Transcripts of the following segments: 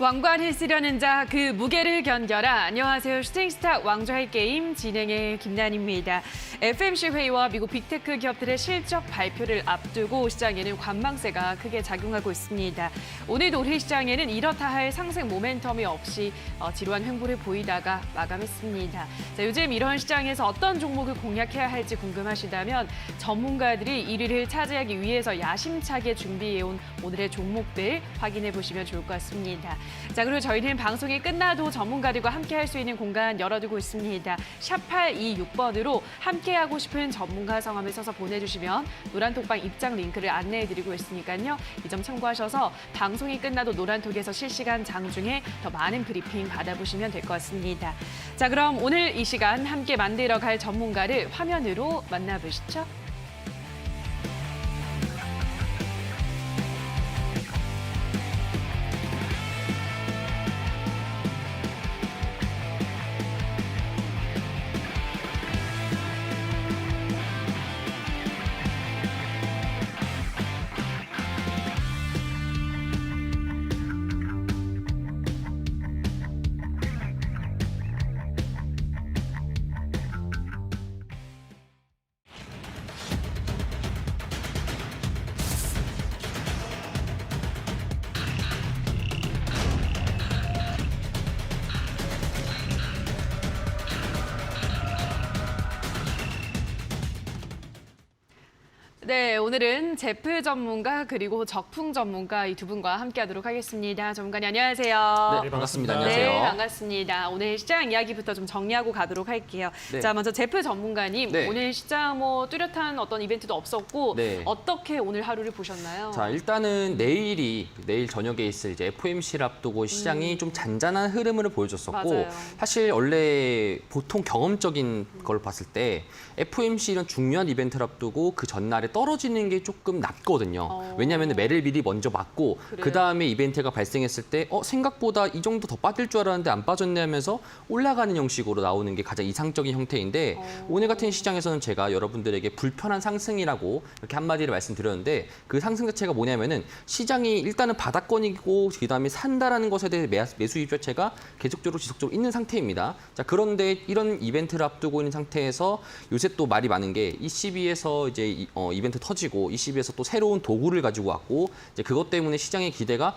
왕관을 쓰려는 자 그 무게를 견뎌라. 안녕하세요. 슈팅스타 왕좌의 게임 진행의 김난입니다. FMC 회의와 미국 빅테크 기업들의 실적 발표를 앞두고 시장에는 관망세가 크게 작용하고 있습니다. 오늘도 우리 시장에는 이렇다 할 상승 모멘텀이 없이 지루한 횡보를 보이다가 마감했습니다. 자, 요즘 이런 시장에서 어떤 종목을 공략해야 할지 궁금하시다면 전문가들이 1위를 차지하기 위해서 야심차게 준비해온 오늘의 종목들 확인해 보시면 좋을 것 같습니다. 자, 그리고 저희는 방송이 끝나도 전문가들과 함께 할 수 있는 공간 열어두고 있습니다. 샵 826번으로 함께하고 싶은 전문가 성함을 써서 보내주시면 노란톡방 입장 링크를 안내해드리고 있으니까요. 이 점 참고하셔서 방송이 끝나도 노란톡에서 실시간 장중에 더 많은 브리핑 받아보시면 될 것 같습니다. 자, 그럼 오늘 이 시간 함께 만들어갈 전문가를 화면으로 만나보시죠. 네, 오늘은 제프 전문가 그리고 적풍 전문가 이 두 분과 함께하도록 하겠습니다. 전문가님 안녕하세요. 네, 반갑습니다. 안녕하세요. 네, 반갑습니다. 오늘 시장 이야기부터 좀 정리하고 가도록 할게요. 네. 자, 먼저 제프 전문가님, 네. 오늘 시장 뚜렷한 어떤 이벤트도 없었고 네. 어떻게 오늘 하루를 보셨나요? 자, 일단은 내일 저녁에 있을 이제 FOMC를 앞두고 시장이 좀 잔잔한 흐름을 보여줬었고 맞아요. 사실 원래 보통 경험적인 걸 봤을 때 FOMC 이런 중요한 이벤트를 앞두고 그 전날에 떨어지는 게 조금 낫거든요. 왜냐하면 매를 미리 먼저 맞고 그래요? 그다음에 이벤트가 발생했을 때 생각보다 이 정도 더 빠질 줄 알았는데 안 빠졌네 하면서 올라가는 형식으로 나오는 게 가장 이상적인 형태인데 오늘 같은 시장에서는 제가 여러분들에게 불편한 상승이라고 이렇게 한마디를 말씀드렸는데 그 상승 자체가 뭐냐면은 시장이 일단은 바닥권이고 그다음에 산다라는 것에 대해 매수 입 자체가 계속적으로 지속적으로 있는 상태입니다. 자, 그런데 이런 이벤트를 앞두고 있는 상태에서 요새 또 말이 많은 게 ECB에서 이제 이벤트 터지고 ECB에서 또 새로운 도구를 가지고 왔고 이제 그것 때문에 시장의 기대가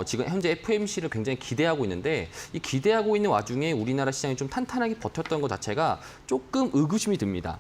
지금 현재 FOMC를 굉장히 기대하고 있는데 이 기대하고 있는 와중에 우리나라 시장이 좀 탄탄하게 버텼던 것 자체가 조금 의구심이 듭니다.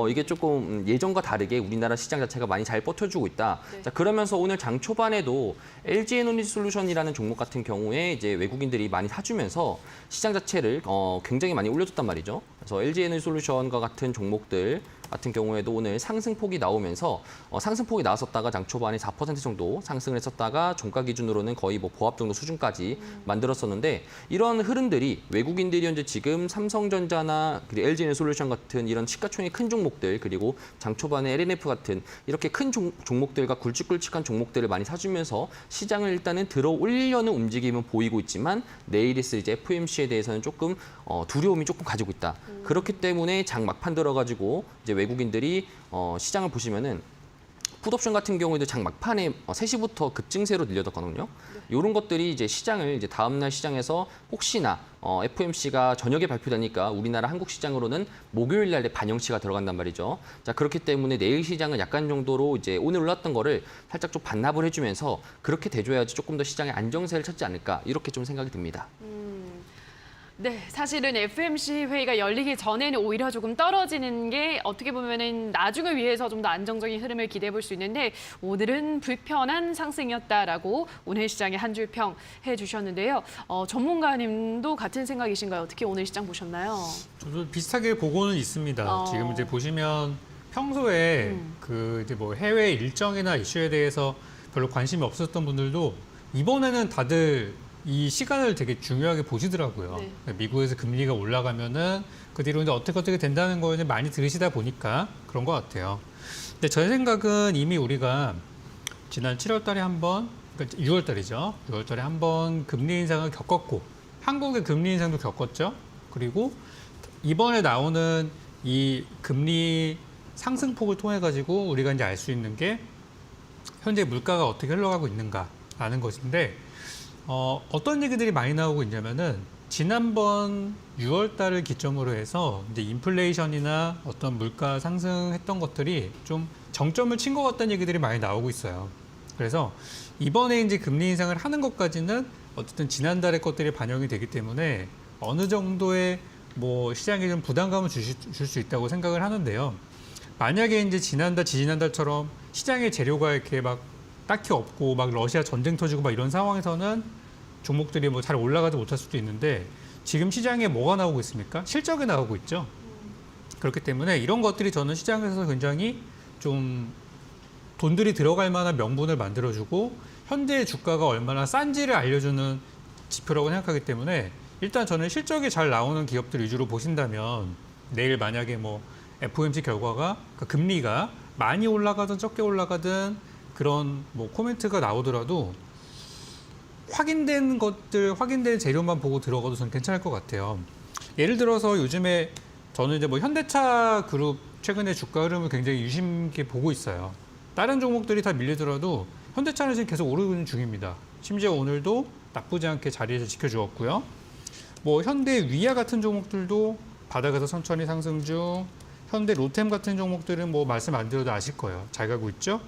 이게 조금 예전과 다르게 우리나라 시장 자체가 많이 잘 버텨주고 있다. 네. 자, 그러면서 오늘 장 초반에도 LG 에너지 솔루션이라는 종목 같은 경우에 이제 외국인들이 많이 사주면서 시장 자체를 굉장히 많이 올려줬단 말이죠. 그래서 LG 에너지 솔루션과 같은 종목들 같은 경우에도 오늘 상승폭이 나오면서 상승폭이 나왔었다가 장 초반에 4% 정도 상승을 했었다가 종가 기준으로는 거의 뭐 보합 정도 수준까지 만들었었는데 이런 흐름들이 외국인들이 현재 지금 삼성전자나 그리고 LG에너지솔루션 같은 이런 시가총액 큰 종목들 그리고 장 초반에 LNF 같은 이렇게 큰 종목들과 굵직굵직한 종목들을 많이 사주면서 시장을 일단은 들어 올리려는 움직임은 보이고 있지만 내일 있을 이제 FOMC에 대해서는 조금 두려움이 조금 가지고 있다. 그렇기 때문에 장 막판 들어가지고 이제 외국인들이 시장을 보시면은 풋옵션 같은 경우에도 장 막판에 3시부터 급증세로 늘려졌거든요. 이런 것들이 이제 시장을 이제 다음날 시장에서 혹시나 FOMC가 저녁에 발표되니까 우리나라 한국 시장으로는 목요일 날에 반영치가 들어간단 말이죠. 자, 그렇기 때문에 내일 시장은 약간 정도로 이제 오늘 올랐던 거를 살짝 좀 반납을 해주면서 그렇게 돼줘야지 조금 더 시장의 안정세를 찾지 않을까 이렇게 좀 생각이 듭니다. 네, 사실은 FOMC 회의가 열리기 전에는 오히려 조금 떨어지는 게 어떻게 보면은 나중을 위해서 좀 더 안정적인 흐름을 기대해 볼 수 있는데 오늘은 불편한 상승이었다라고 오늘 시장에 한 줄 평 해주셨는데요. 전문가님도 같은 생각이신가요? 어떻게 오늘 시장 보셨나요? 저도 비슷하게 보고는 있습니다. 지금 이제 보시면 평소에 그 이제 뭐 해외 일정이나 이슈에 대해서 별로 관심이 없었던 분들도 이번에는 다들 이 시간을 되게 중요하게 보시더라고요. 네. 미국에서 금리가 올라가면은 그 뒤로 이제 어떻게 된다는 걸 이제 많이 들으시다 보니까 그런 것 같아요. 근데 제 생각은 이미 우리가 지난 7월 달에 한 번, 그러니까 6월 달이죠. 6월 달에 한 번 금리 인상을 겪었고 한국의 금리 인상도 겪었죠. 그리고 이번에 나오는 이 금리 상승폭을 통해 가지고 우리가 이제 알 수 있는 게 현재 물가가 어떻게 흘러가고 있는가라는 것인데 어떤 얘기들이 많이 나오고 있냐면은 지난번 6월 달을 기점으로 해서 이제 인플레이션이나 어떤 물가 상승했던 것들이 좀 정점을 친 것 같다는 얘기들이 많이 나오고 있어요. 그래서 이번에 이제 금리 인상을 하는 것까지는 어쨌든 지난달의 것들이 반영이 되기 때문에 어느 정도의 뭐 시장에 좀 부담감을 줄 수 있다고 생각을 하는데요. 만약에 이제 지난달, 지지난달처럼 시장에 재료가 이렇게 막 딱히 없고 막 러시아 전쟁 터지고 막 이런 상황에서는 종목들이 뭐 잘 올라가지 못할 수도 있는데 지금 시장에 뭐가 나오고 있습니까? 실적이 나오고 있죠. 그렇기 때문에 이런 것들이 저는 시장에서 굉장히 좀 돈들이 들어갈 만한 명분을 만들어주고 현재의 주가가 얼마나 싼지를 알려주는 지표라고 생각하기 때문에 일단 저는 실적이 잘 나오는 기업들 위주로 보신다면 내일 만약에 뭐 FOMC 결과가 그러니까 금리가 많이 올라가든 적게 올라가든 그런 뭐 코멘트가 나오더라도 확인된 것들, 확인된 재료만 보고 들어가도 저는 괜찮을 것 같아요. 예를 들어서 요즘에 저는 이제 뭐 현대차 그룹 최근에 주가 흐름을 굉장히 유심 있게 보고 있어요. 다른 종목들이 다 밀리더라도 현대차는 지금 계속 오르고 있는 중입니다. 심지어 오늘도 나쁘지 않게 자리에서 지켜주었고요. 뭐 현대 위아 같은 종목들도 바닥에서 천천히 상승 중, 현대 로템 같은 종목들은 뭐 말씀 안 드려도 아실 거예요. 잘 가고 있죠?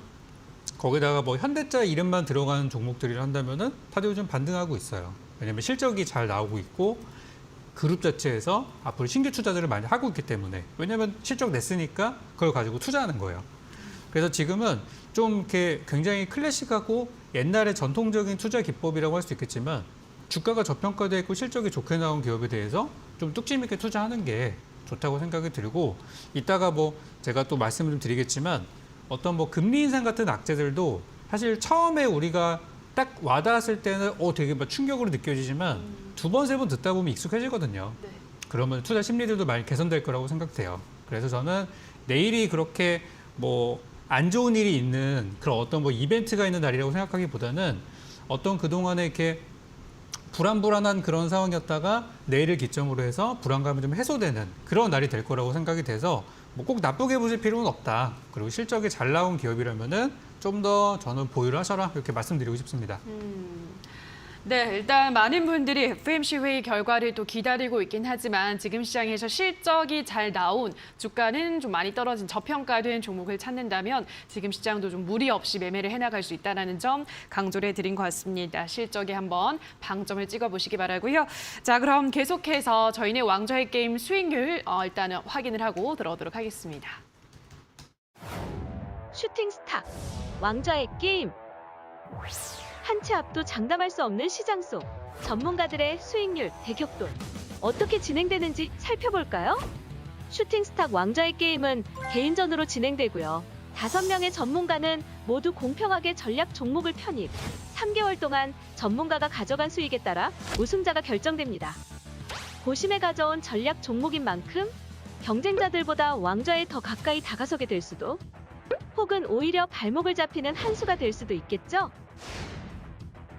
거기다가 뭐 현대차 이름만 들어가는 종목들이라 한다면은 다들 요즘 반등하고 있어요. 왜냐면 실적이 잘 나오고 있고 그룹 자체에서 앞으로 신규 투자들을 많이 하고 있기 때문에 왜냐면 실적 냈으니까 그걸 가지고 투자하는 거예요. 그래서 지금은 좀 이렇게 굉장히 클래식하고 옛날의 전통적인 투자 기법이라고 할 수 있겠지만 주가가 저평가되어 있고 실적이 좋게 나온 기업에 대해서 좀 뚝심 있게 투자하는 게 좋다고 생각이 들고 이따가 뭐 제가 또 말씀을 좀 드리겠지만 어떤 뭐 금리 인상 같은 악재들도 사실 처음에 우리가 딱 와닿았을 때는 되게 막 충격으로 느껴지지만 두 번, 세 번 듣다 보면 익숙해지거든요. 네. 그러면 투자 심리들도 많이 개선될 거라고 생각돼요. 그래서 저는 내일이 그렇게 뭐 안 좋은 일이 있는 그런 어떤 뭐 이벤트가 있는 날이라고 생각하기보다는 어떤 그동안에 이렇게 불안불안한 그런 상황이었다가 내일을 기점으로 해서 불안감이 좀 해소되는 그런 날이 될 거라고 생각이 돼서 뭐 꼭 나쁘게 보실 필요는 없다. 그리고 실적이 잘 나온 기업이라면은 좀 더 저는 보유를 하셔라 이렇게 말씀드리고 싶습니다. 네, 일단 많은 분들이 FOMC 회의 결과를 또 기다리고 있긴 하지만 지금 시장에서 실적이 잘 나온 주가는 좀 많이 떨어진 저평가된 종목을 찾는다면 지금 시장도 좀 무리 없이 매매를 해나갈 수 있다는 점 강조를 해드린 것 같습니다. 실적에 한번 방점을 찍어보시기 바라고요. 자, 그럼 계속해서 저희는 왕좌의 게임 수익률 일단은 확인을 하고 들어오도록 하겠습니다. 슈팅 스타 왕좌의 게임 한 치 앞도 장담할 수 없는 시장 속 전문가들의 수익률 대격돌 어떻게 진행되는지 살펴볼까요? 슈팅 스타 왕좌의 게임은 개인전으로 진행되고요. 5명의 전문가는 모두 공평하게 전략 종목을 편입 3개월 동안 전문가가 가져간 수익에 따라 우승자가 결정됩니다. 고심에 가져온 전략 종목인 만큼 경쟁자들보다 왕좌에 더 가까이 다가서게 될 수도 혹은 오히려 발목을 잡히는 한 수가 될 수도 있겠죠?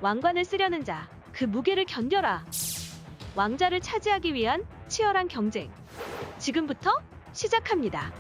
왕관을 쓰려는 자, 그 무게를 견뎌라. 왕좌를 차지하기 위한 치열한 경쟁. 지금부터 시작합니다.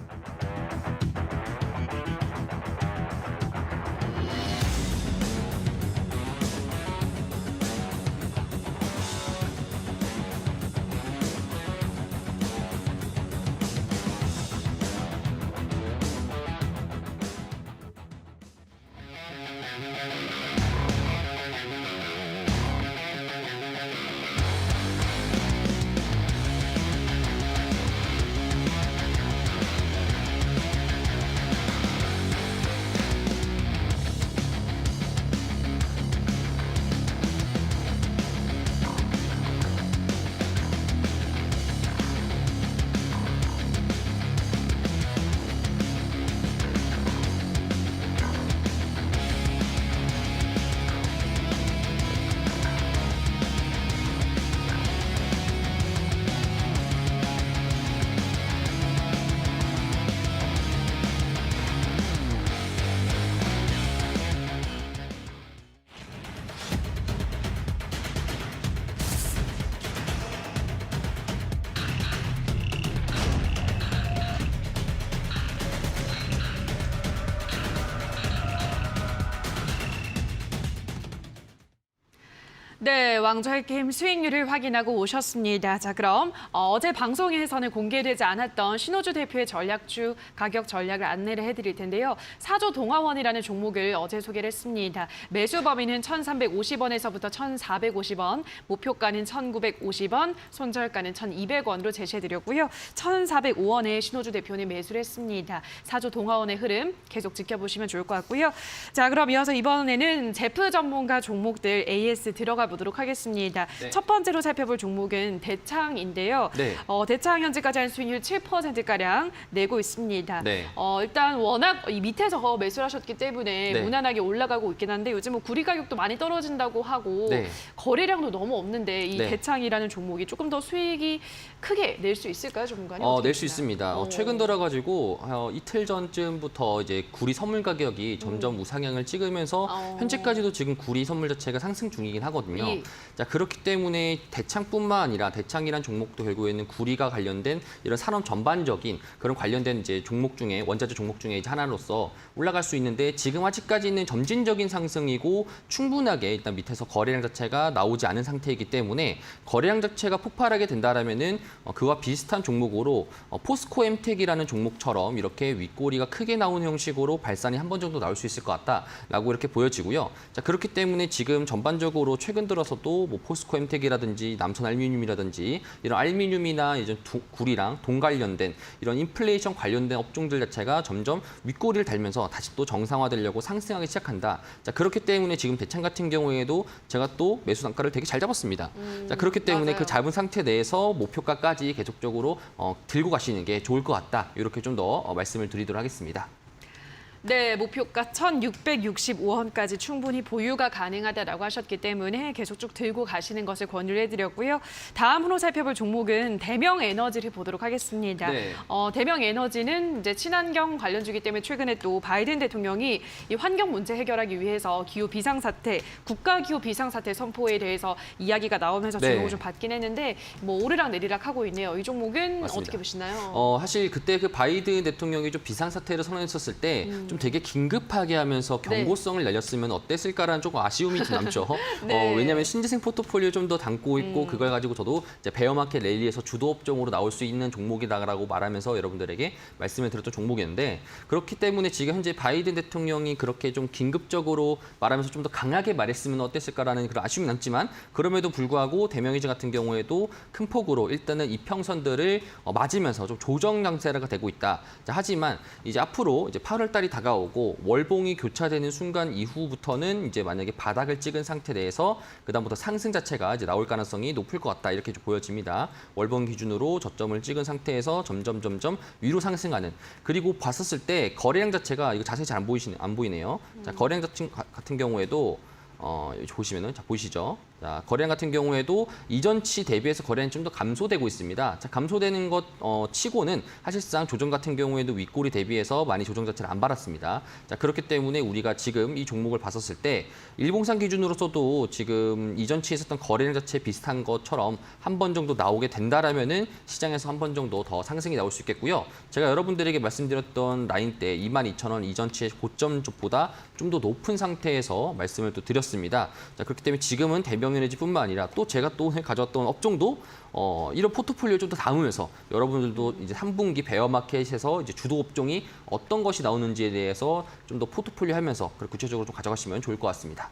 네, 왕좌의 게임 수익률을 확인하고 오셨습니다. 자, 그럼 어제 방송에서는 공개되지 않았던 신호주 대표의 전략주 가격 전략을 안내를 해드릴 텐데요. 사조 동화원이라는 종목을 어제 소개를 했습니다. 매수 범위는 1,350원에서부터 1,450원, 목표가는 1,950원, 손절가는 1,200원으로 제시해드렸고요. 1,405원에 신호주 대표는 매수를 했습니다. 사조 동화원의 흐름 계속 지켜보시면 좋을 것 같고요. 자, 그럼 이어서 이번에는 제프 전문가 종목들 AS 들어가 보도록 하겠습니다. 네. 첫 번째로 살펴볼 종목은 대창인데요. 네. 대창 현재까지 한 수익률 7%가량 내고 있습니다. 네. 일단 워낙 이 밑에서 매수를 하셨기 때문에 네. 무난하게 올라가고 있긴 한데 요즘은 구리 가격도 많이 떨어진다고 하고 네. 거래량도 너무 없는데 이 네. 대창이라는 종목이 조금 더 수익이 크게 낼 수 있을까요, 전문가님? 낼 수 있습니다. 최근 들어가지고 이틀 전쯤부터 이제 구리 선물 가격이 점점 우상향을 찍으면서 현재까지도 지금 구리 선물 자체가 상승 중이긴 하거든요. 예. 자, 그렇기 때문에 대창뿐만 아니라 대창이란 종목도 결국에는 구리가 관련된 이런 산업 전반적인 그런 관련된 이제 종목 중에 원자재 종목 중에 이제 하나로서 올라갈 수 있는데 지금 아직까지는 점진적인 상승이고 충분하게 일단 밑에서 거래량 자체가 나오지 않은 상태이기 때문에 거래량 자체가 폭발하게 된다라면은 그와 비슷한 종목으로 포스코 엠텍이라는 종목처럼 이렇게 윗꼬리가 크게 나오는 형식으로 발산이 한 번 정도 나올 수 있을 것 같다라고 이렇게 보여지고요. 자, 그렇기 때문에 지금 전반적으로 최근 들어서도 뭐 포스코 엠텍이라든지 남선 알루미늄이라든지 이런 알루미늄이나 이제 구리랑 동 관련된 이런 인플레이션 관련된 업종들 자체가 점점 윗꼬리를 달면서 다시 또 정상화되려고 상승하기 시작한다. 자, 그렇기 때문에 지금 대창 같은 경우에도 제가 또 매수 단가를 되게 잘 잡았습니다. 자, 그렇기 때문에 맞아요. 그 잡은 상태 내에서 목표가까지 계속적으로 들고 가시는 게 좋을 것 같다. 이렇게 좀 더 말씀을 드리도록 하겠습니다. 네, 목표가 1,665원까지 충분히 보유가 가능하다라고 하셨기 때문에 계속 쭉 들고 가시는 것을 권유를 해드렸고요. 다음으로 살펴볼 종목은 대명에너지를 보도록 하겠습니다. 네. 대명에너지는 이제 친환경 관련주기 때문에 최근에 또 바이든 대통령이 이 환경 문제 해결하기 위해서 기후 비상사태, 국가 기후 비상사태 선포에 대해서 이야기가 나오면서 네. 주목을 좀 받긴 했는데 뭐 오르락 내리락 하고 있네요. 이 종목은 맞습니다. 어떻게 보시나요? 사실 그때 그 바이든 대통령이 좀 비상사태를 선언했었을 때 좀 되게 긴급하게 하면서 경고성을 날렸으면 어땠을까라는 조금 아쉬움이 좀 남죠. 네. 왜냐하면 신재생 포트폴리오 좀 더 담고 있고 그걸 가지고 저도 이제 베어마켓 랠리에서 주도 업종으로 나올 수 있는 종목이다라고 말하면서 여러분들에게 말씀을 드렸던 종목이었는데 그렇기 때문에 지금 현재 바이든 대통령이 그렇게 좀 긴급적으로 말하면서 좀 더 강하게 말했으면 어땠을까라는 그런 아쉬움이 남지만 그럼에도 불구하고 대명이즈 같은 경우에도 큰 폭으로 일단은 이평선들을 맞으면서 좀 조정 양세가 되고 있다. 자, 하지만 이제 앞으로 이제 8월 달이 다가오고 월봉이 교차되는 순간 이후부터는 이제 만약에 바닥을 찍은 상태 내에서 그다음부터 상승 자체가 이제 나올 가능성이 높을 것 같다 이렇게 좀 보여집니다. 월봉 기준으로 저점을 찍은 상태에서 점점 위로 상승하는 그리고 봤었을 때 거래량 자체가 이거 자세히 잘 안 보이네요. 자, 거래량 같은 경우에도 여기 보시면은 자 보이시죠? 자, 거래량 같은 경우에도 이전치 대비해서 거래량이 좀 더 감소되고 있습니다. 자, 감소되는 것 치고는 사실상 조정 같은 경우에도 윗꼬리 대비해서 많이 조정 자체를 안 받았습니다. 자, 그렇기 때문에 우리가 지금 이 종목을 봤었을 때 일봉상 기준으로서도 지금 이전치에 있었던 거래량 자체 비슷한 것처럼 한 번 정도 나오게 된다라면은 시장에서 한 번 정도 더 상승이 나올 수 있겠고요. 제가 여러분들에게 말씀드렸던 라인대 22,000원 이전치의 고점보다 좀 더 높은 상태에서 말씀을 또 드렸습니다. 자, 그렇기 때문에 지금은 대명에너지뿐만 아니라 또 제가 또 오늘 가져왔던 업종도 이런 포트폴리오 좀 더 담으면서 여러분들도 이제 3분기 베어마켓에서 이제 주도 업종이 어떤 것이 나오는지에 대해서 좀 더 포트폴리오 하면서 구체적으로 좀 가져가시면 좋을 것 같습니다.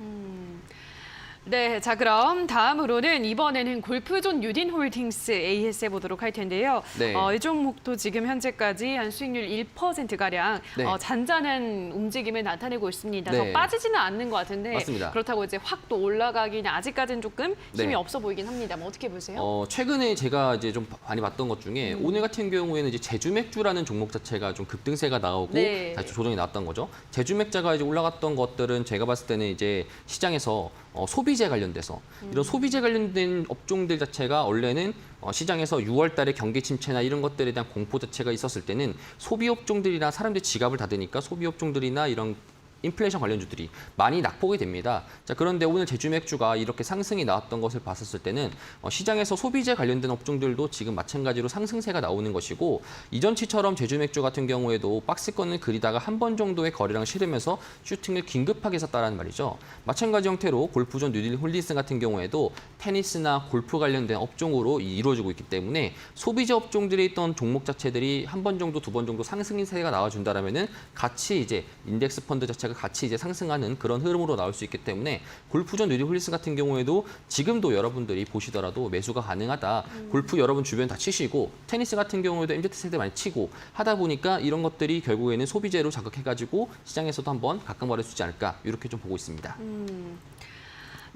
네, 자 그럼 다음으로는 이번에는 골프존 유딘홀딩스 AS 해보도록 할 텐데요. 네. 이 종목도 지금 현재까지 한 수익률 1%가량 네. 잔잔한 움직임을 나타내고 있습니다. 네. 더 빠지지는 않는 것 같은데 맞습니다. 그렇다고 이제 확 또 올라가기는 아직까지는 조금 힘이 네. 없어 보이긴 합니다. 뭐 어떻게 보세요? 최근에 제가 이제 좀 많이 봤던 것 중에 오늘 같은 경우에는 이제 제주맥주라는 종목 자체가 좀 급등세가 나오고 네. 다시 조정이 나왔던 거죠. 제주맥자가 이제 올라갔던 것들은 제가 봤을 때는 이제 시장에서 소비재 관련돼서 이런 소비재 관련된 업종들 자체가 원래는 시장에서 6월 달에 경기 침체나 이런 것들에 대한 공포 자체가 있었을 때는 소비 업종들이나 사람들이 지갑을 닫으니까 소비 업종들이나 이런 인플레이션 관련주들이 많이 낙폭이 됩니다. 자, 그런데 오늘 제주 맥주가 이렇게 상승이 나왔던 것을 봤었을 때는 시장에서 소비재 관련된 업종들도 지금 마찬가지로 상승세가 나오는 것이고 이전치처럼 제주 맥주 같은 경우에도 박스권을 그리다가 한 번 정도의 거래량을 실으면서 슈팅을 긴급하게 샀다는 말이죠. 마찬가지 형태로 골프존 뉴딜 홀딩스 같은 경우에도 테니스나 골프 관련된 업종으로 이루어지고 있기 때문에 소비재 업종들에 있던 종목 자체들이 한 번 정도, 두 번 정도 상승세가 나와준다라면은 같이 이제 인덱스 펀드 자체가 같이 이제 상승하는 그런 흐름으로 나올 수 있기 때문에 골프존 뉴딜 홀딩스 같은 경우에도 지금도 여러분들이 보시더라도 매수가 가능하다. 골프 여러분 주변 다 치시고 테니스 같은 경우에도 MZ 세대 많이 치고 하다 보니까 이런 것들이 결국에는 소비재로 자극해가지고 시장에서도 한번 각광받을 수 있지 않을까 이렇게 좀 보고 있습니다.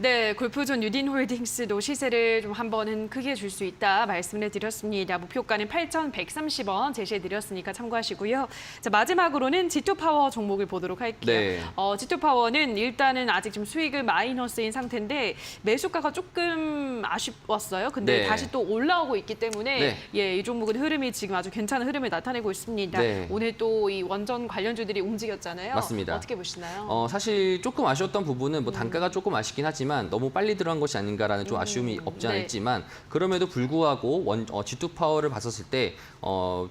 네, 골프존 뉴딘 홀딩스도 시세를 좀 한 번은 크게 줄 수 있다 말씀을 드렸습니다. 목표가는 8,130원 제시해드렸으니까 참고하시고요. 자, 마지막으로는 G2파워 종목을 보도록 할게요. 네. G2파워는 일단은 아직 좀 수익을 마이너스인 상태인데 매수가가 조금 아쉬웠어요. 근데 네. 다시 또 올라오고 있기 때문에 네. 예, 이 종목은 흐름이 지금 아주 괜찮은 흐름을 나타내고 있습니다. 네. 오늘 또 이 원전 관련주들이 움직였잖아요. 맞습니다. 어떻게 보시나요? 사실 조금 아쉬웠던 부분은 뭐 단가가 조금 아쉽긴 하지만 너무 빨리 들어간 것이 아닌가라는 좀 아쉬움이 없지 않아 네. 있지만 그럼에도 불구하고 G2 파워를 봤었을 때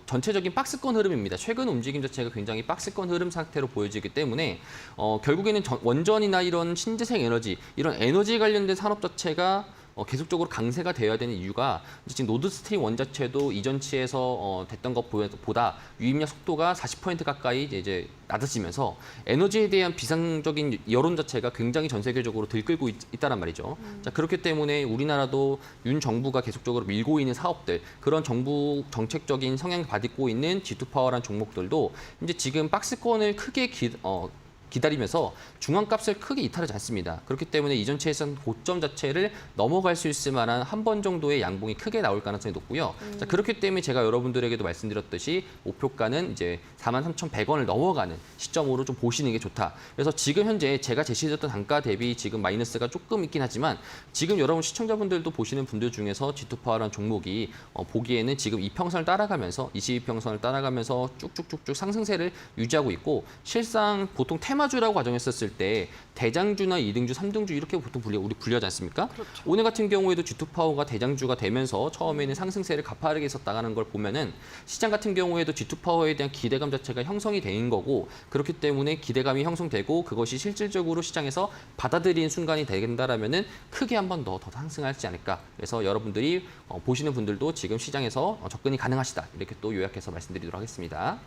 전체적인 박스권 흐름입니다. 최근 움직임 자체가 굉장히 박스권 흐름 상태로 보여지기 때문에 결국에는 원전이나 이런 신재생 에너지 이런 에너지 관련된 산업 자체가 계속적으로 강세가 되어야 되는 이유가 지금 노드스트림 원 자체도 이전치에서 됐던 것보다 유입력 속도가 40% 가까이 이제 낮아지면서 에너지에 대한 비상적인 여론 자체가 굉장히 전 세계적으로 들끓고 있다란 말이죠. 자, 그렇기 때문에 우리나라도 윤 정부가 계속적으로 밀고 있는 사업들 그런 정부 정책적인 성향을 받고 있는 G2파워라는 종목들도 이제 지금 박스권을 크게 기다리면서 중앙값을 크게 이탈하지 않습니다. 그렇기 때문에 이전치에선 고점 자체를 넘어갈 수 있을 만한 한 번 정도의 양봉이 크게 나올 가능성이 높고요. 자, 그렇기 때문에 제가 여러분들에게도 말씀드렸듯이 목표가는 이제 43,100원을 넘어가는 시점으로 좀 보시는 게 좋다. 그래서 지금 현재 제가 제시했던 단가 대비 지금 마이너스가 조금 있긴 하지만 지금 여러분 시청자분들도 보시는 분들 중에서 G2파워라는 종목이 보기에는 지금 이평선을 따라가면서 22평선을 따라가면서 쭉쭉쭉쭉 상승세를 유지하고 있고 실상 보통 테마주라고 가정했었을 때 대장주나 2등주, 3등주 이렇게 보통 우리 분류하지 않습니까? 그렇죠. 오늘 같은 경우에도 G2파워가 대장주가 되면서 처음에는 상승세를 가파르게 했었다는 걸 보면은 시장 같은 경우에도 G2파워에 대한 기대감 자체가 형성이 된 거고 그렇기 때문에 기대감이 형성되고 그것이 실질적으로 시장에서 받아들이는 순간이 된다라면은 크게 한 번 더 상승하지 않을까. 그래서 여러분들이 보시는 분들도 지금 시장에서 접근이 가능하시다. 이렇게 또 요약해서 말씀드리도록 하겠습니다.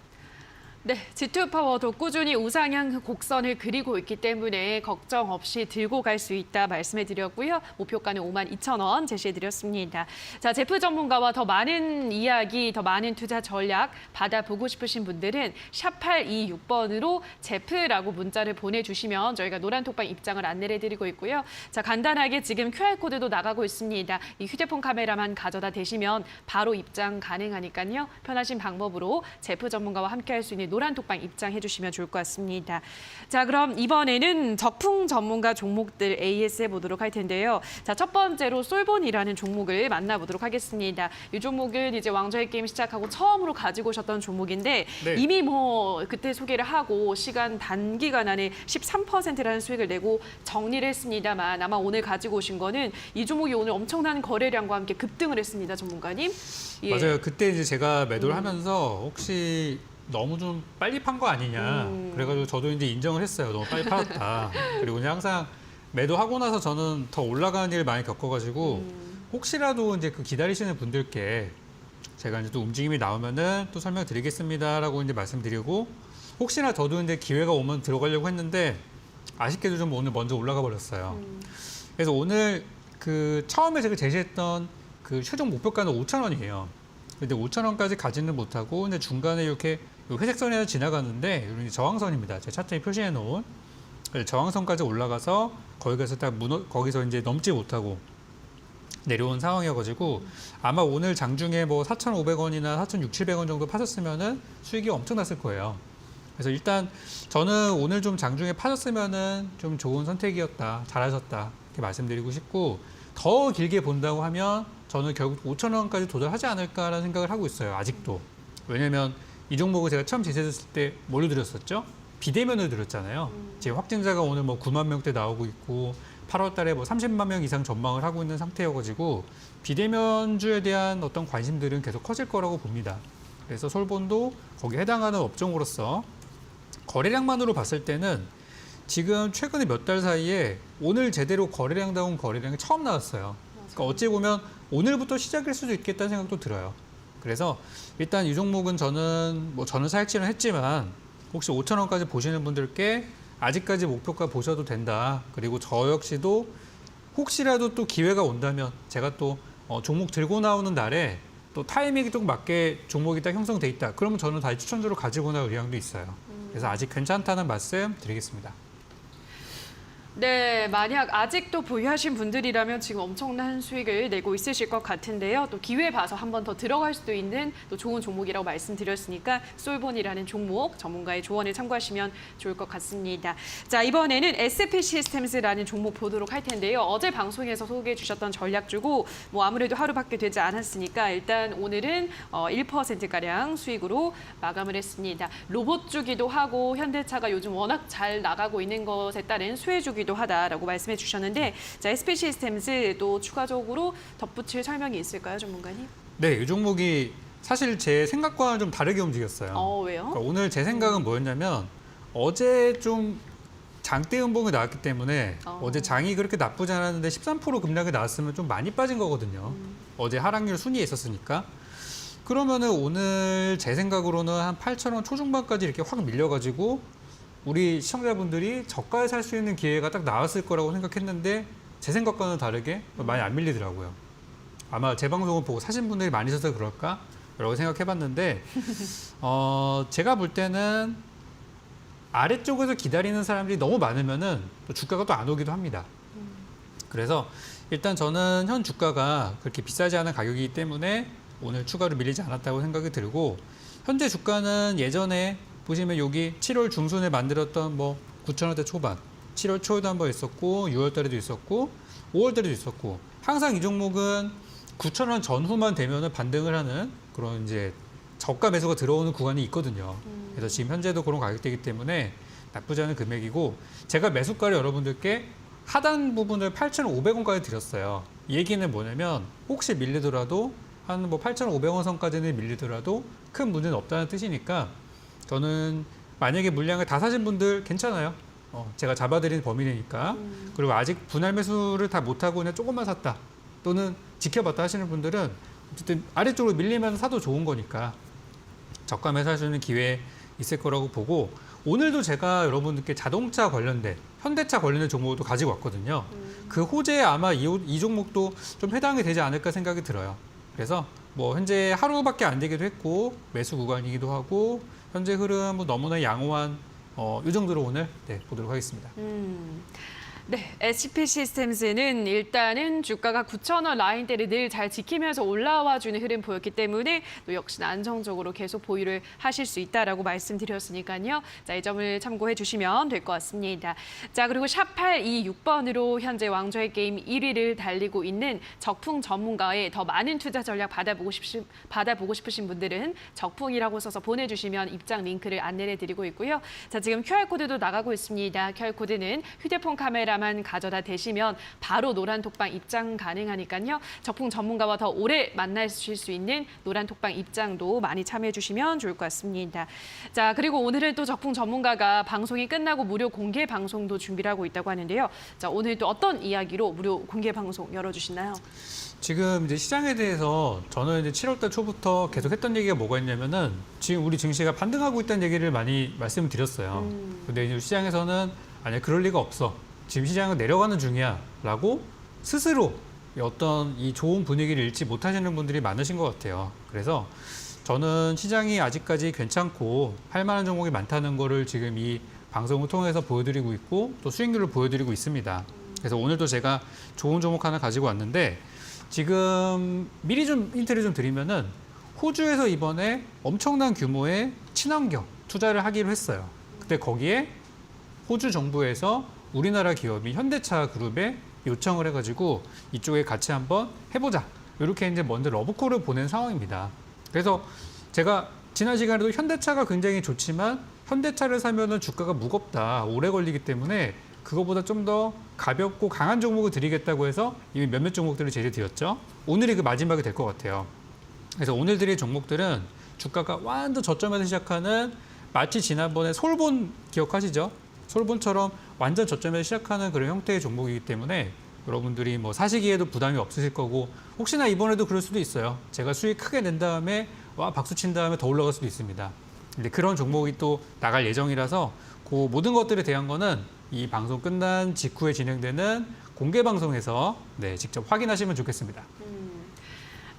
네, G2파워도 꾸준히 우상향 곡선을 그리고 있기 때문에 걱정 없이 들고 갈 수 있다 말씀해 드렸고요. 목표가는 52,000원 제시해 드렸습니다. 자, 제프 전문가와 더 많은 이야기, 더 많은 투자 전략 받아보고 싶으신 분들은 샵 826번으로 제프라고 문자를 보내주시면 저희가 노란톡방 입장을 안내해 드리고 있고요. 자, 간단하게 지금 QR코드도 나가고 있습니다. 이 휴대폰 카메라만 가져다 대시면 바로 입장 가능하니까요. 편하신 방법으로 제프 전문가와 함께 할 수 있는 노란톡방 입장해 주시면 좋을 것 같습니다. 자, 그럼 이번에는 적풍 전문가 종목들 AS 해보도록 할 텐데요. 자, 첫 번째로 솔본이라는 종목을 만나보도록 하겠습니다. 이 종목은 이제 왕좌의 게임 시작하고 처음으로 가지고 오셨던 종목인데 네. 이미 뭐 그때 소개를 하고 시간 단기간 안에 13%라는 수익을 내고 정리를 했습니다만 아마 오늘 가지고 오신 거는 이 종목이 오늘 엄청난 거래량과 함께 급등을 했습니다, 전문가님. 예. 맞아요. 그때 이제 제가 매도를 하면서 혹시 너무 좀 빨리 판 거 아니냐. 그래가지고 저도 이제 인정을 했어요. 너무 빨리 팔았다. 그리고 이제 항상 매도하고 나서 저는 더 올라가는 일을 많이 겪어가지고 혹시라도 이제 그 기다리시는 분들께 제가 이제 또 움직임이 나오면은 또 설명드리겠습니다라고 이제 말씀드리고 혹시나 저도 이제 기회가 오면 들어가려고 했는데 아쉽게도 좀 오늘 먼저 올라가 버렸어요. 그래서 오늘 그 처음에 제가 제시했던 그 최종 목표가는 5,000원이에요. 근데 5,000원까지 가지는 못하고 근데 중간에 이렇게 회색선에서 지나갔는데 이런 저항선입니다. 제 차트에 표시해 놓은 저항선까지 올라가서 거기서 거기서 이제 넘지 못하고 내려온 상황이어가지고 아마 오늘 장중에 뭐 4,500원이나 4,600원 정도 파셨으면은 수익이 엄청났을 거예요. 그래서 일단 저는 오늘 좀 장중에 파셨으면은 좀 좋은 선택이었다, 잘하셨다 이렇게 말씀드리고 싶고 더 길게 본다고 하면 저는 결국 5,000원까지 도달하지 않을까라는 생각을 하고 있어요. 아직도. 왜냐면 이 종목을 제가 처음 제시했을 때 뭘로 드렸었죠? 비대면을 들었잖아요. 지금 확진자가 오늘 뭐 9만 명대 나오고 있고 8월 달에 뭐 30만 명 이상 전망을 하고 있는 상태여가지고 비대면주에 대한 어떤 관심들은 계속 커질 거라고 봅니다. 그래서 솔본도 거기에 해당하는 업종으로서 거래량만으로 봤을 때는 지금 최근에 몇 달 사이에 오늘 제대로 거래량다운 거래량이 처음 나왔어요. 그러니까 어찌 보면 오늘부터 시작일 수도 있겠다는 생각도 들어요. 그래서 일단 이 종목은 저는 사익실현 했지만 혹시 5,000원까지 보시는 분들께 아직까지 목표가 보셔도 된다. 그리고 저 역시도 혹시라도 또 기회가 온다면 제가 또 종목 들고 나오는 날에 또 타이밍이 좀 맞게 종목이 딱 형성돼 있다. 그러면 저는 다시 추천주로 가지고 나올 의향도 있어요. 그래서 아직 괜찮다는 말씀 드리겠습니다. 네, 만약 아직도 보유하신 분들이라면 지금 엄청난 수익을 내고 있으실 것 같은데요. 또 기회 봐서 한 번 더 들어갈 수도 있는 또 좋은 종목이라고 말씀드렸으니까 솔본이라는 종목 전문가의 조언을 참고하시면 좋을 것 같습니다. 자, 이번에는 SP 시스템즈라는 종목 보도록 할 텐데요. 어제 방송에서 소개해 주셨던 전략주고 뭐 아무래도 하루밖에 되지 않았으니까 일단 오늘은 1%가량 수익으로 마감을 했습니다. 로봇주기도 하고 현대차가 요즘 워낙 잘 나가고 있는 것에 따른 수혜주기도 하다라고 말씀해 주셨는데 자, SP 시스템즈 또 추가적으로 덧붙일 설명이 있을까요, 전문가님? 네, 이 종목이 사실 제 생각과는 좀 다르게 움직였어요. 왜요? 그러니까 오늘 제 생각은 뭐였냐면 어제 좀 장대 음봉이 나왔기 때문에 어제 장이 그렇게 나쁘지 않았는데 13% 급락이 나왔으면 좀 많이 빠진 거거든요. 어제 하락률 순위에 있었으니까. 그러면은 오늘 제 생각으로는 한 8,000원 초중반까지 이렇게 확 밀려가지고 우리 시청자분들이 저가에 살 수 있는 기회가 딱 나왔을 거라고 생각했는데 제 생각과는 다르게 많이 안 밀리더라고요. 아마 제 방송을 보고 사신 분들이 많이 있어서 그럴까? 라고 생각해봤는데 제가 볼 때는 아래쪽에서 기다리는 사람들이 너무 많으면은 또 주가가 또 안 오기도 합니다. 그래서 일단 저는 현 주가가 그렇게 비싸지 않은 가격이기 때문에 오늘 추가로 밀리지 않았다고 생각이 들고 현재 주가는 예전에 보시면 여기 7월 중순에 만들었던 뭐 9,000원대 초반, 7월 초에도 한번 있었고 6월 달에도 있었고 5월 달에도 있었고 항상 이 종목은 9,000원 전후만 되면은 반등을 하는 그런 이제 저가 매수가 들어오는 구간이 있거든요. 그래서 지금 현재도 그런 가격대이기 때문에 나쁘지 않은 금액이고 제가 매수가를 여러분들께 하단 부분을 8,500원까지 드렸어요. 이 얘기는 뭐냐면 혹시 밀리더라도 한 뭐 8,500원 선까지는 밀리더라도 큰 문제는 없다는 뜻이니까 저는 만약에 물량을 다 사신 분들 괜찮아요. 제가 잡아드린 범위 내니까. 그리고 아직 분할 매수를 다 못하고 그냥 조금만 샀다. 또는 지켜봤다 하시는 분들은 어쨌든 아래쪽으로 밀리면 사도 좋은 거니까 저가 매수할 수 있는 기회 있을 거라고 보고 오늘도 제가 여러분들께 자동차 관련된 현대차 관련된 종목도 가지고 왔거든요. 그 호재에 아마 이 종목도 좀 해당이 되지 않을까 생각이 들어요. 그래서 뭐 현재 하루밖에 안 되기도 했고 매수 구간이기도 하고 현재 흐름은 너무나 양호한 이 정도로 오늘 보도록 하겠습니다. 네, SP 시스템즈는 일단은 주가가 9,000원 라인대를 늘 잘 지키면서 올라와주는 흐름 보였기 때문에 또 역시나 안정적으로 계속 보유를 하실 수 있다라고 말씀드렸으니까요. 자, 이 점을 참고해 주시면 될 것 같습니다. 자, 그리고 샵 826번으로 현재 왕좌의 게임 1위를 달리고 있는 적풍 전문가의 더 많은 투자 전략 받아보고 싶으신 분들은 적풍이라고 써서 보내주시면 입장 링크를 안내해 드리고 있고요. 자, 지금 QR코드도 나가고 있습니다. QR코드는 휴대폰 카메라만 가져다 대시면 바로 노란톡방 입장 가능하니까요. 적풍 전문가와 더 오래 만나실 수 있는 노란톡방 입장도 많이 참여해 주시면 좋을 것 같습니다. 자, 그리고 오늘은 또 적풍 전문가가 방송이 끝나고 무료 공개 방송도 준비를 하고 있다고 하는데요. 자, 오늘 또 어떤 이야기로 무료 공개 방송 열어주시나요? 지금 이제 시장에 대해서 저는 이제 7월달 초부터 계속 했던 얘기가 뭐가 있냐면은 지금 우리 증시가 반등하고 있다는 얘기를 많이 말씀을 드렸어요. 근데 이제 시장에서는 아니야, 그럴 리가 없어. 지금 시장은 내려가는 중이야 라고 스스로 어떤 이 좋은 분위기를 잃지 못하시는 분들이 많으신 것 같아요. 그래서 저는 시장이 아직까지 괜찮고 할 만한 종목이 많다는 거를 지금 이 방송을 통해서 보여드리고 있고 또 수익률을 보여드리고 있습니다. 그래서 오늘도 제가 좋은 종목 하나 가지고 왔는데 지금 미리 좀 힌트를 좀 드리면은 호주에서 이번에 엄청난 규모의 친환경 투자를 하기로 했어요. 근데 거기에 호주 정부에서 우리나라 기업이 현대차 그룹에 요청을 해가지고 이쪽에 같이 한번 해보자. 이렇게 이제 먼저 러브콜을 보낸 상황입니다. 그래서 제가 지난 시간에도 현대차가 굉장히 좋지만 현대차를 사면은 주가가 무겁다, 오래 걸리기 때문에 그거보다 좀 더 가볍고 강한 종목을 드리겠다고 해서 이미 몇몇 종목들을 제시드렸죠. 오늘이 그 마지막이 될 것 같아요. 그래서 오늘 드릴 종목들은 주가가 완전 저점에서 시작하는 마치 지난번에 솔본 기억하시죠? 솔본처럼 완전 저점에서 시작하는 그런 형태의 종목이기 때문에 여러분들이 뭐 사시기에도 부담이 없으실 거고 혹시나 이번에도 그럴 수도 있어요. 제가 수익 크게 낸 다음에 와 박수 친 다음에 더 올라갈 수도 있습니다. 근데 그런 종목이 또 나갈 예정이라서 그 모든 것들에 대한 거는 이 방송 끝난 직후에 진행되는 공개 방송에서 직접 확인하시면 좋겠습니다.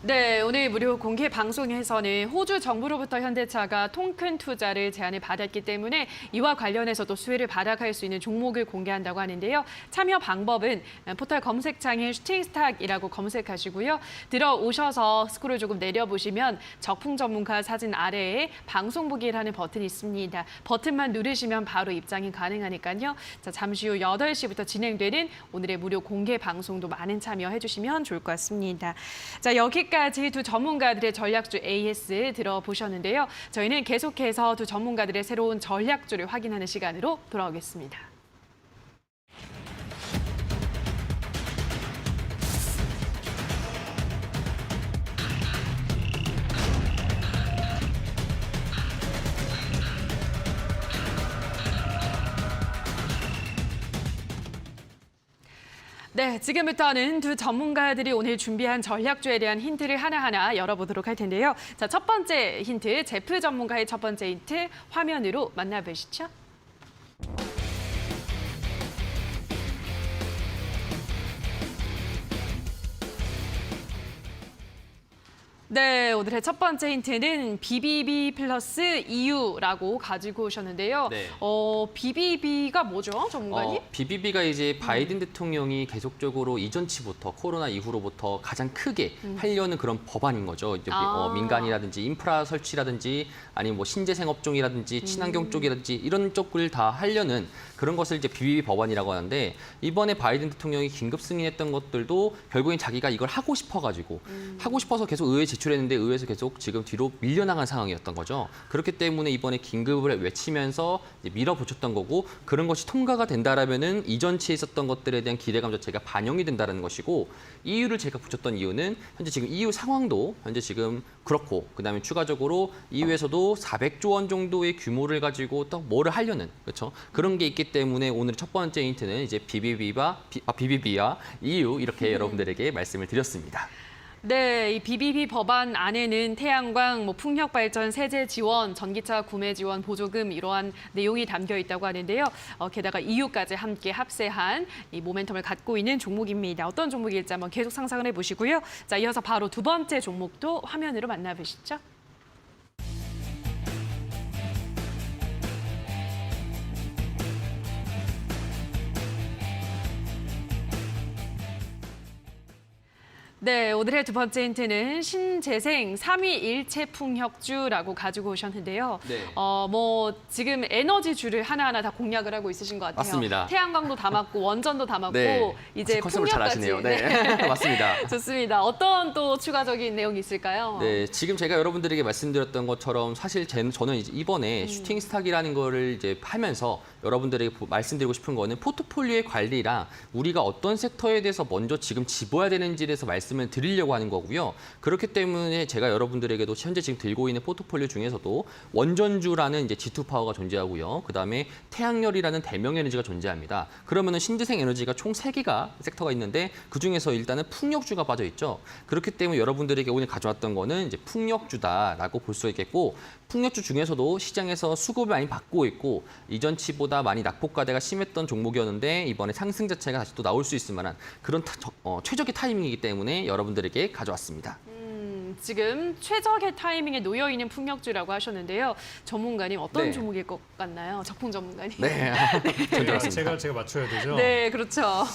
네, 오늘 무료 공개 방송에서는 호주 정부로부터 현대차가 통큰 투자를 제안을 받았기 때문에 이와 관련해서도 수혜를 받아갈 수 있는 종목을 공개한다고 하는데요. 참여 방법은 포털 검색창에 슈팅스탁이라고 검색하시고요. 들어오셔서 스크롤 조금 내려보시면 적풍 전문가 사진 아래에 방송 보기라는 버튼이 있습니다. 버튼만 누르시면 바로 입장이 가능하니까요. 자, 잠시 후 8시부터 진행되는 오늘의 무료 공개 방송도 많은 참여해 주시면 좋을 것 같습니다. 자, 여기까지 두 전문가들의 전략주 AS 들어보셨는데요. 저희는 계속해서 두 전문가들의 새로운 전략주를 확인하는 시간으로 돌아오겠습니다. 네, 지금부터는 두 전문가들이 오늘 준비한 전략주에 대한 힌트를 하나하나 열어보도록 할 텐데요. 자, 첫 번째 힌트, 제프 전문가의 첫 번째 힌트 화면으로 만나보시죠. 네, 오늘의 첫 번째 힌트는 BBB 플러스 EU라고 가지고 오셨는데요. 네. BBB가 뭐죠, 전문가님? BBB가 이제 바이든 대통령이 계속적으로 이전치부터 코로나 이후로부터 가장 크게 하려는 그런 법안인 거죠. 이제 민간이라든지 인프라 설치라든지 아니면 뭐 신재생업종이라든지 친환경 쪽이라든지 이런 쪽을 다 하려는 그런 것을 이제 BBB 법안이라고 하는데 이번에 바이든 대통령이 긴급 승인했던 것들도 결국엔 자기가 이걸 하고 싶어가지고 하고 싶어서 계속 의회에 제출했는데 의회에서 계속 지금 뒤로 밀려나간 상황이었던 거죠. 그렇기 때문에 이번에 긴급을 외치면서 이제 밀어붙였던 거고 그런 것이 통과가 된다라면은 이전치에 있었던 것들에 대한 기대감 자체가 반영이 된다는 것이고 EU를 제가 붙였던 이유는 현재 지금 EU 상황도 현재 지금 그렇고 그다음에 추가적으로 EU에서도 400조 원 정도의 규모를 가지고 또 뭐를 하려는 그렇죠. 그런 게 있기 때문에 오늘 첫 번째 힌트는 이제 BBB와 EU 이렇게 여러분들에게 말씀을 드렸습니다. 네, 이 BBB 법안 안에는 태양광, 풍력 발전, 세제 지원, 전기차 구매 지원, 보조금 이러한 내용이 담겨 있다고 하는데요. 게다가 EU까지 함께 합세한 이 모멘텀을 갖고 있는 종목입니다. 어떤 종목일지 한번 계속 상상을 해보시고요. 자, 이어서 바로 두 번째 종목도 화면으로 만나보시죠. 네, 오늘의 두 번째 힌트는 신재생 3위일체 풍력주라고 가지고 오셨는데요. 네. 지금 에너지주를 하나하나 다 공략을 하고 있으신 것 같아요. 맞습니다. 태양광도 담았고 원전도 담았고 네. 이제 컨셉을 잘 풍력까지. 아시네요. 네, 맞습니다. 좋습니다. 어떤 또 추가적인 내용이 있을까요? 네, 지금 제가 여러분들에게 말씀드렸던 것처럼 사실 저는 이제 이번에 슈팅 스탁이라는 거를 이제 하면서 여러분들에게 말씀드리고 싶은 거는 포트폴리오의 관리랑 우리가 어떤 섹터에 대해서 먼저 지금 집어야 되는지에 대해서 말씀을 드리려고 하는 거고요. 그렇기 때문에 제가 여러분들에게도 현재 지금 들고 있는 포트폴리오 중에서도 원전주라는 이제 G2 파워가 존재하고요. 그다음에 태양열이라는 대명 에너지가 존재합니다. 그러면은 신재생 에너지가 총 3개가 섹터가 있는데 그중에서 일단은 풍력주가 빠져 있죠. 그렇기 때문에 여러분들에게 오늘 가져왔던 거는 이제 풍력주다라고 볼 수 있겠고 풍력주 중에서도 시장에서 수급을 많이 받고 있고 이전치보다 많이 낙폭과대가 심했던 종목이었는데 이번에 상승 자체가 다시 또 나올 수 있을 만한 그런 최적의 타이밍이기 때문에 여러분들에게 가져왔습니다. 지금 최적의 타이밍에 놓여 있는 풍력주라고 하셨는데요. 전문가님 어떤 네. 종목일 것 같나요? 적풍 전문가님. 네, 제가 맞춰야 되죠. 네, 그렇죠.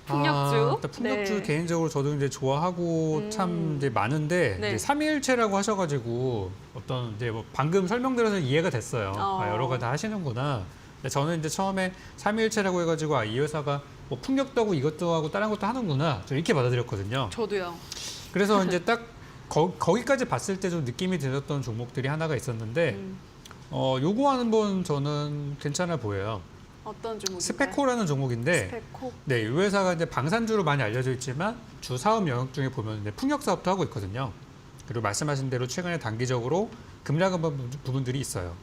풍력주. 일단 풍력주 네. 개인적으로 저도 이제 좋아하고 참 이제 많은데 네. 이제 삼위일체라고 하셔가지고 어떤 이제 뭐 방금 설명드려서 이해가 됐어요. 여러 가지 다 하시는구나. 근데 저는 이제 처음에 삼위일체라고 해가지고 이 회사가 뭐 풍력도 하고 이것도 하고 다른 것도 하는구나. 저 이렇게 받아들였거든요. 저도요. 그래서 이제 딱 거기까지 봤을 때 좀 느낌이 들었던 종목들이 하나가 있었는데 요거 한번 저는 괜찮아 보여요. 어떤 종목인가요? 스페코라는 종목인데 스페코. 네, 이 회사가 이제 방산주로 많이 알려져 있지만 주 사업 영역 중에 보면 이제 풍력 사업도 하고 있거든요. 그리고 말씀하신 대로 최근에 단기적으로 급락한 부분들이 있어요.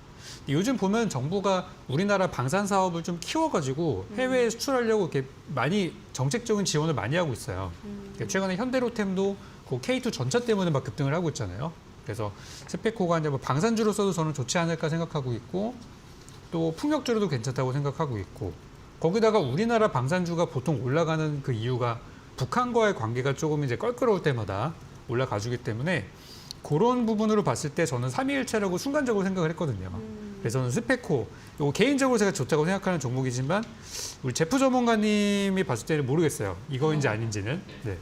요즘 보면 정부가 우리나라 방산 사업을 좀 키워가지고 해외에 수출하려고 이렇게 많이 정책적인 지원을 많이 하고 있어요. 최근에 현대로템도 그 K2 전차 때문에 막 급등을 하고 있잖아요. 그래서 스페코가 이제 뭐 방산주로서도 저는 좋지 않을까 생각하고 있고 또 풍력주로도 괜찮다고 생각하고 있고 거기다가 우리나라 방산주가 보통 올라가는 그 이유가 북한과의 관계가 조금 이제 껄끄러울 때마다 올라가주기 때문에 그런 부분으로 봤을 때 저는 삼위일체라고 순간적으로 생각을 했거든요. 그래서 저는 스페코, 이거 개인적으로 제가 좋다고 생각하는 종목이지만 우리 제프 전문가님이 봤을 때는 모르겠어요. 이거인지 아닌지는. 네.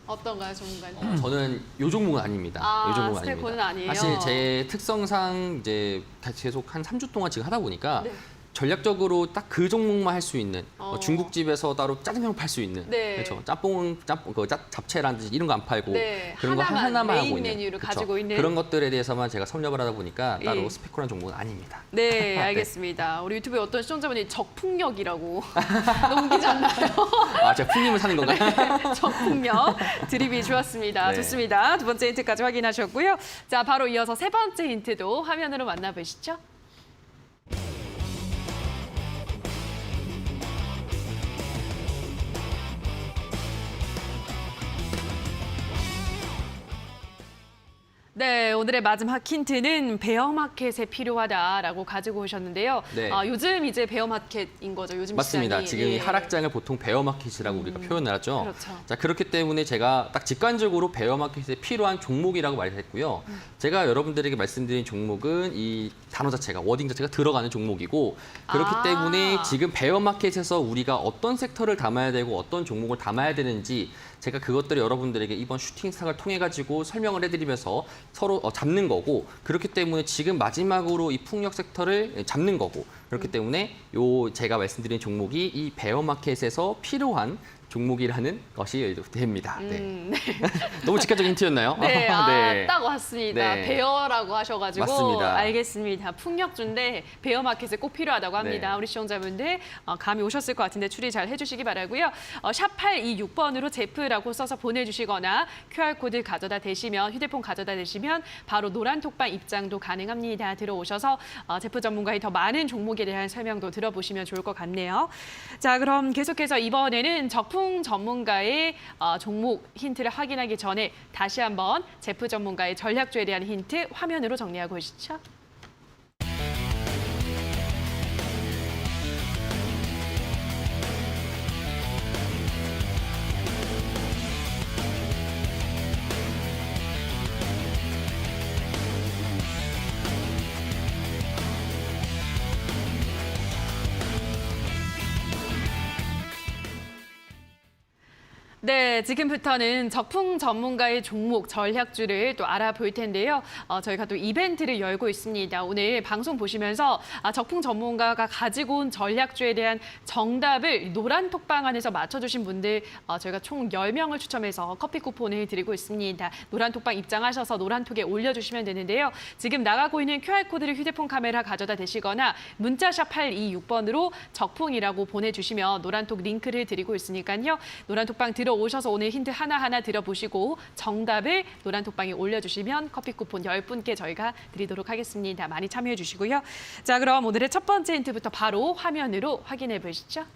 어떤가요, 전문가님? 저는 요 종목은 아닙니다. 요 종목은 스테코는 아닙니다. 아니에요. 사실 제 특성상 이제 계속 한 3주 동안 지금 하다 보니까 네. 전략적으로 딱 그 종목만 할 수 있는 어. 중국집에서 따로 짜장면 팔 수 있는 네. 그렇죠. 잡채라든지 이런 거 안 팔고 네, 그런 거 하나만 메인 하고 있는 메뉴를 그쵸. 가지고 있는. 그런 것들에 대해서만 제가 섭렵을 하다 보니까 따로 예. 스페코라는 종목은 아닙니다. 네, 알겠습니다. 우리 유튜브에 어떤 시청자분이 적풍력이라고 넘기지 않나요? 아, 제가 풍림을 사는 건가요? 적풍력 드립이 좋았습니다. 네. 좋습니다. 두 번째 힌트까지 확인하셨고요. 자, 바로 이어서 세 번째 힌트도 화면으로 만나보시죠. 네, 오늘의 마지막 힌트는 베어마켓에 필요하다라고 가지고 오셨는데요. 네. 요즘 이제 베어마켓인 거죠, 요즘 맞습니다. 시장이. 지금 이 예. 하락장을 보통 베어마켓이라고 우리가 표현을 하죠. 그렇죠. 자, 그렇기 때문에 제가 딱 직관적으로 베어마켓에 필요한 종목이라고 말했고요. 제가 여러분들에게 말씀드린 종목은 이 단어 자체가, 워딩 자체가 들어가는 종목이고 그렇기 아. 때문에 지금 베어마켓에서 우리가 어떤 섹터를 담아야 되고 어떤 종목을 담아야 되는지 제가 그것들을 여러분들에게 이번 슈팅스탁을 통해 가지고 설명을 해드리면서 서로 잡는 거고 그렇기 때문에 지금 마지막으로 이 풍력 섹터를 잡는 거고 그렇기 때문에 제가 말씀드린 종목이 이 베어마켓에서 필요한 종목이라는 것이 됩니다. 네. 네. 너무 직관적인 힌트였나요? 네, 네. 딱 왔습니다. 네. 베어라고 하셔가지고 맞습니다. 알겠습니다. 풍력주인데 베어마켓에 꼭 필요하다고 합니다. 네. 우리 시청자분들 감이 오셨을 것 같은데 추리 잘 해주시기 바라고요. 샵 826번으로 제프라고 써서 보내주시거나 QR코드 가져다 대시면 휴대폰 가져다 대시면 바로 노란 톡방 입장도 가능합니다. 들어오셔서 제프 전문가의 더 많은 종목에 대한 설명도 들어보시면 좋을 것 같네요. 자, 그럼 계속해서 이번에는 적풍 전문가의 종목 힌트를 확인하기 전에 다시 한번 제프 전문가의 전략주에 대한 힌트 화면으로 정리하고 오시죠. 네, 지금부터는 적풍 전문가의 종목 전략주를 또 알아볼 텐데요. 저희가 또 이벤트를 열고 있습니다. 오늘 방송 보시면서 적풍 전문가가 가지고 온 전략주에 대한 정답을 노란 톡방 안에서 맞춰주신 분들 저희가 총 10명을 추첨해서 커피 쿠폰을 드리고 있습니다. 노란 톡방 입장하셔서 노란 톡에 올려주시면 되는데요. 지금 나가고 있는 QR코드를 휴대폰 카메라 가져다 대시거나 문자샵 826번으로 적풍이라고 보내주시면 노란 톡 링크를 드리고 있으니까요. 노란 톡방 들어오셔서 오늘 힌트 하나하나 들어보시고 정답을 노란 톡방에 올려주시면 커피 쿠폰 10분께 저희가 드리도록 하겠습니다. 많이 참여해 주시고요. 자, 그럼 오늘의 첫 번째 힌트부터 바로 화면으로 확인해 보시죠.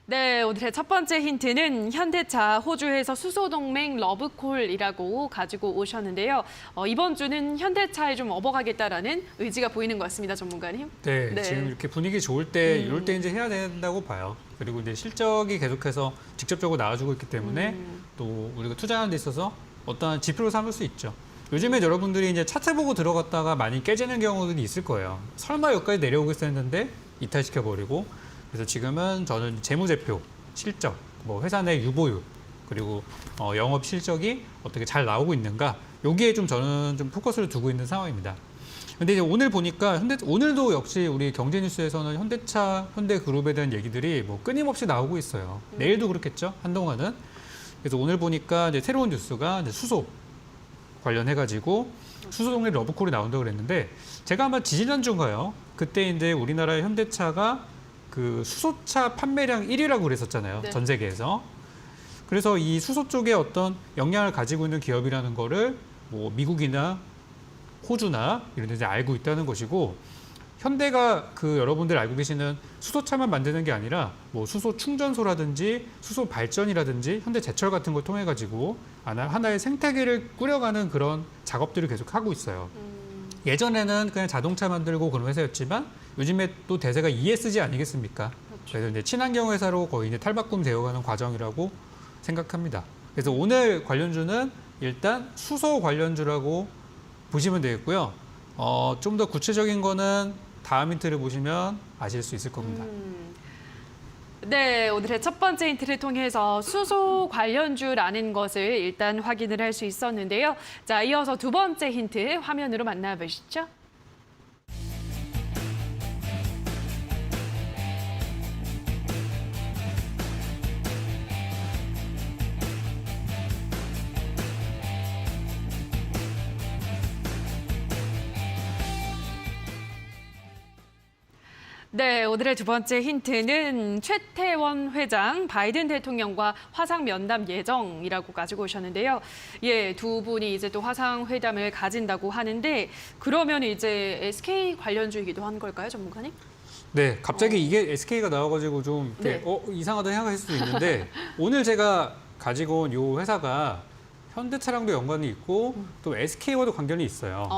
네, 오늘의 첫 번째 힌트는 현대차 호주에서 수소동맹 러브콜이라고 가지고 오셨는데요. 이번 주는 현대차에 좀 업어가겠다라는 의지가 보이는 것 같습니다, 전문가님. 네, 네. 지금 이렇게 분위기 좋을 때 이럴 때 이제 해야 된다고 봐요. 그리고 이제 실적이 계속해서 직접적으로 나와주고 있기 때문에 또 우리가 투자하는 데 있어서 어떤 지표로 삼을 수 있죠. 요즘에 여러분들이 이제 차트 보고 들어갔다가 많이 깨지는 경우들이 있을 거예요. 설마 여기까지 내려오겠어 했는데 이탈시켜버리고 그래서 지금은 저는 재무제표, 실적, 뭐 회사 내 유보율, 그리고 영업 실적이 어떻게 잘 나오고 있는가 여기에 좀 저는 좀 포커스를 두고 있는 상황입니다. 근데 이제 오늘 보니까 오늘도 역시 우리 경제뉴스에서는 현대차, 현대그룹에 대한 얘기들이 뭐 끊임없이 나오고 있어요. 내일도 그렇겠죠, 한동안은. 그래서 오늘 보니까 이제 새로운 뉴스가 이제 수소 관련해가지고 수소 동일 러브콜이 나온다고 그랬는데, 제가 아마 지지난주인가요? 그때 이제 우리나라의 현대차가 그 수소차 판매량 1위라고 그랬었잖아요. 네. 전 세계에서. 그래서 이 수소 쪽에 어떤 역량을 가지고 있는 기업이라는 거를 뭐 미국이나 호주나 이런 데 이제 알고 있다는 것이고, 현대가 그 여러분들 알고 계시는 수소차만 만드는 게 아니라 뭐 수소 충전소라든지 수소 발전이라든지 현대제철 같은 걸 통해 가지고 하나의 생태계를 꾸려가는 그런 작업들을 계속 하고 있어요. 예전에는 그냥 자동차 만들고 그런 회사였지만 요즘에 또 대세가 ESG 아니겠습니까? 그래서 이제 친환경 회사로 거의 이제 탈바꿈 되어가는 과정이라고 생각합니다. 그래서 오늘 관련주는 일단 수소 관련주라고 보시면 되겠고요. 좀 더 구체적인 거는 다음 힌트를 보시면 아실 수 있을 겁니다. 네, 오늘의 첫 번째 힌트를 통해서 수소 관련주라는 것을 일단 확인을 할 수 있었는데요. 자, 이어서 두 번째 힌트 화면으로 만나보시죠. 네, 오늘의 두 번째 힌트는 최태원 회장, 바이든 대통령과 화상 면담 예정이라고 가지고 오셨는데요. 예, 두 분이 이제 또 화상 회담을 가진다고 하는데, 그러면 이제 SK 관련주이기도 한 걸까요, 전문가님? 네, 갑자기 이게 SK가 나와가지고 좀 이렇게 네. 이상하다 생각할 수도 있는데 오늘 제가 가지고 온 이 회사가 현대차량도 연관이 있고 또 SK와도 관련이 있어요.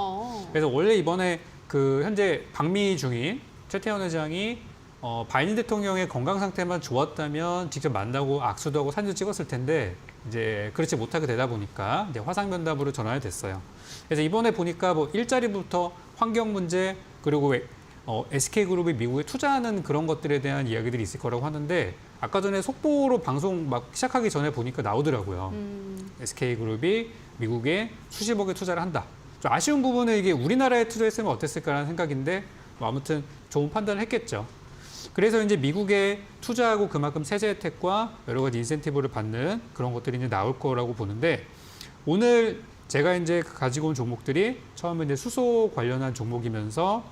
그래서 원래 이번에 그 현재 방미 중인 최태원 회장이 바이든 대통령의 건강 상태만 좋았다면 직접 만나고 악수도 하고 사진도 찍었을 텐데 이제 그렇지 못하게 되다 보니까 이제 화상 면담으로 전환이 됐어요. 그래서 이번에 보니까 뭐 일자리부터 환경 문제 그리고 SK그룹이 미국에 투자하는 그런 것들에 대한 이야기들이 있을 거라고 하는데, 아까 전에 속보로 방송 막 시작하기 전에 보니까 나오더라고요. SK그룹이 미국에 수십억의 투자를 한다. 좀 아쉬운 부분은 이게 우리나라에 투자했으면 어땠을까라는 생각인데 뭐 아무튼 좋은 판단을 했겠죠. 그래서 이제 미국에 투자하고 그만큼 세제 혜택과 여러 가지 인센티브를 받는 그런 것들이 이제 나올 거라고 보는데, 오늘 제가 이제 가지고 온 종목들이 처음에 이제 수소 관련한 종목이면서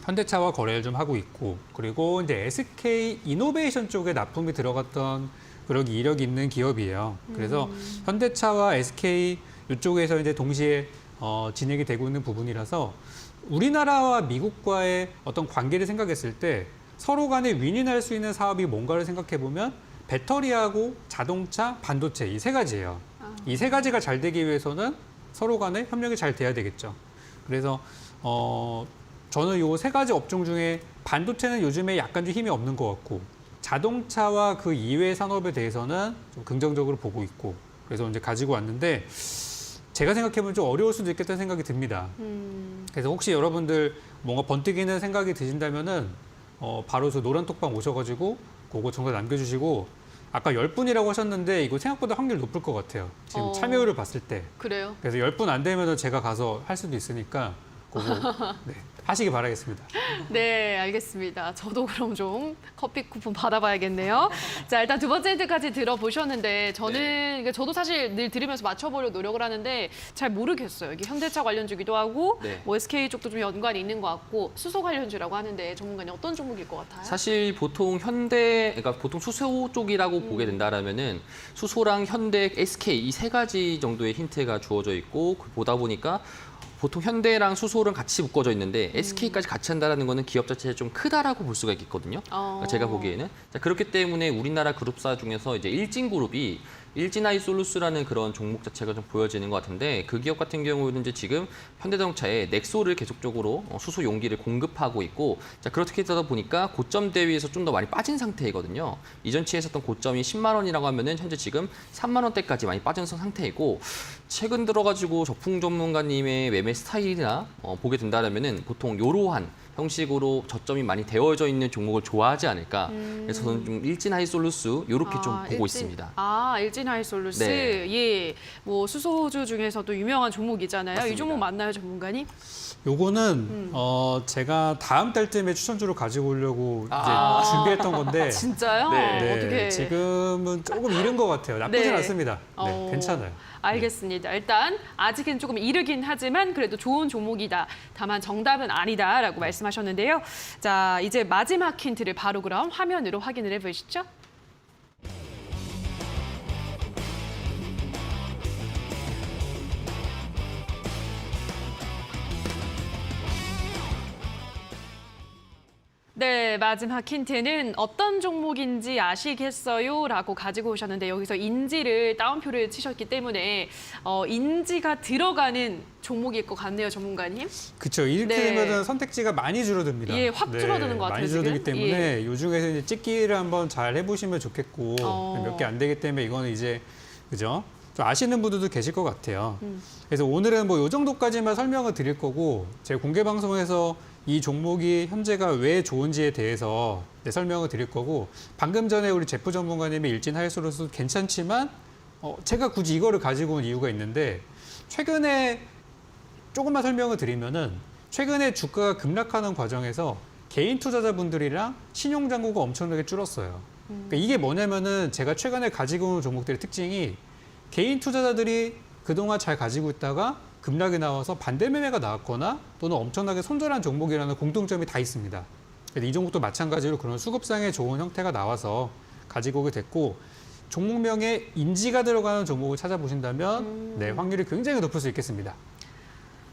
현대차와 거래를 좀 하고 있고, 그리고 이제 SK 이노베이션 쪽에 납품이 들어갔던 그런 이력이 있는 기업이에요. 그래서 현대차와 SK 이쪽에서 이제 동시에 진행이 되고 있는 부분이라서 우리나라와 미국과의 어떤 관계를 생각했을 때 서로 간에 윈윈할 수 있는 사업이 뭔가를 생각해 보면 배터리하고 자동차, 반도체 이 세 가지예요. 이 세 가지가 잘 되기 위해서는 서로 간에 협력이 잘 돼야 되겠죠. 그래서 저는 이 세 가지 업종 중에 반도체는 요즘에 약간 좀 힘이 없는 것 같고, 자동차와 그 이외의 산업에 대해서는 좀 긍정적으로 보고 있고, 그래서 이제 가지고 왔는데 제가 생각해보면 좀 어려울 수도 있겠다는 생각이 듭니다. 그래서 혹시 여러분들 뭔가 번뜩이는 생각이 드신다면은 바로 저 노란 톡방 오셔가지고 그거 정답 남겨주시고, 아까 10분이라고 하셨는데 이거 생각보다 확률 높을 것 같아요. 지금 참여율을 봤을 때. 그래요? 그래서 10분 안 되면 제가 가서 할 수도 있으니까 그거 네, 하시기 바라겠습니다. 네, 알겠습니다. 저도 그럼 좀 커피 쿠폰 받아봐야겠네요. 자, 일단 두 번째 힌트까지 들어보셨는데 저는 이게 저도 사실 늘 들으면서 맞춰보려고 노력을 하는데 잘 모르겠어요. 이게 현대차 관련주기도 하고 네. 뭐 SK 쪽도 좀 연관이 있는 것 같고 수소 관련주라고 하는데 전문가님 어떤 종목일 것 같아요? 사실 보통 그러니까 보통 수소 쪽이라고 보게 된다라면은 수소랑 현대, SK 이 세 가지 정도의 힌트가 주어져 있고, 보다 보니까 보통 현대랑 수소랑 같이 묶어져 있는데 SK까지 같이 한다는 거는 기업 자체가 좀 크다라고 볼 수가 있거든요. 그러니까 제가 보기에는. 자, 그렇기 때문에 우리나라 그룹사 중에서 이제 일진그룹이 일진아이솔루스라는 그런 종목 자체가 좀 보여지는 것 같은데, 그 기업 같은 경우는 이제 지금 현대자동차에 넥소를 계속적으로 수소 용기를 공급하고 있고, 자, 그렇게 되다 보니까 고점 대비해서 좀 더 많이 빠진 상태이거든요. 이전치에 있었던 고점이 10만 원이라고 하면은 현재 지금 3만 원대까지 많이 빠진 상태이고, 최근 들어가지고 적풍 전문가님의 매매 스타일이나 보게 된다면은 보통 이러한 형식으로 저점이 많이 되어져 있는 종목을 좋아하지 않을까. 그래서 저는 좀 일진 하이솔루스 이렇게 좀 보고 있습니다. 일진 하이솔루스. 네. 예. 뭐 수소주 중에서도 유명한 종목이잖아요. 이 맞습니다. 종목 맞나요, 전문가님? 요거는 제가 다음 달쯤에 추천주로 가지고 오려고 이제 준비했던 건데 진짜요? 네. 어떻게? 지금은 조금 이른 것 같아요. 나쁘진 네. 않습니다. 네, 괜찮아요. 알겠습니다. 일단 아직은 조금 이르긴 하지만 그래도 좋은 종목이다. 다만 정답은 아니다라고 말씀하셨는데요. 자, 이제 마지막 힌트를 바로 그럼 화면으로 확인을 해보시죠. 네, 마지막 힌트는 어떤 종목인지 아시겠어요? 라고 가지고 오셨는데 여기서 인지를 따옴표를 치셨기 때문에 인지가 들어가는 종목일 것 같네요, 전문가님. 그렇죠. 이렇게 네. 되면 선택지가 많이 줄어듭니다. 예, 확 줄어드는 것 같아요, 많이 줄어들기 지금. 때문에 요 중에서 이제 찍기를 한번 잘 해보시면 좋겠고 몇 개 안 되기 때문에 이거는 이제 그죠? 좀 아시는 분들도 계실 것 같아요. 그래서 오늘은 뭐 요 정도까지만 설명을 드릴 거고 제 공개 방송에서 이 종목이 현재가 왜 좋은지에 대해서 설명을 드릴 거고 방금 전에 우리 제프 전문가님의 일진 하이솔루스 괜찮지만 제가 굳이 이거를 가지고 온 이유가 있는데 최근에 조금만 설명을 드리면은 최근에 주가가 급락하는 과정에서 개인 투자자분들이랑 신용 잔고가 엄청나게 줄었어요. 그러니까 이게 뭐냐면은 제가 최근에 가지고 온 종목들의 특징이 개인 투자자들이 그동안 잘 가지고 있다가 급락이 나와서 반대 매매가 나왔거나 또는 엄청나게 손절한 종목이라는 공통점이 다 있습니다. 그래서 이 종목도 마찬가지로 그런 수급상의 좋은 형태가 나와서 가지고 오게 됐고 종목명에 인지가 들어가는 종목을 찾아보신다면 확률이 굉장히 높을 수 있겠습니다.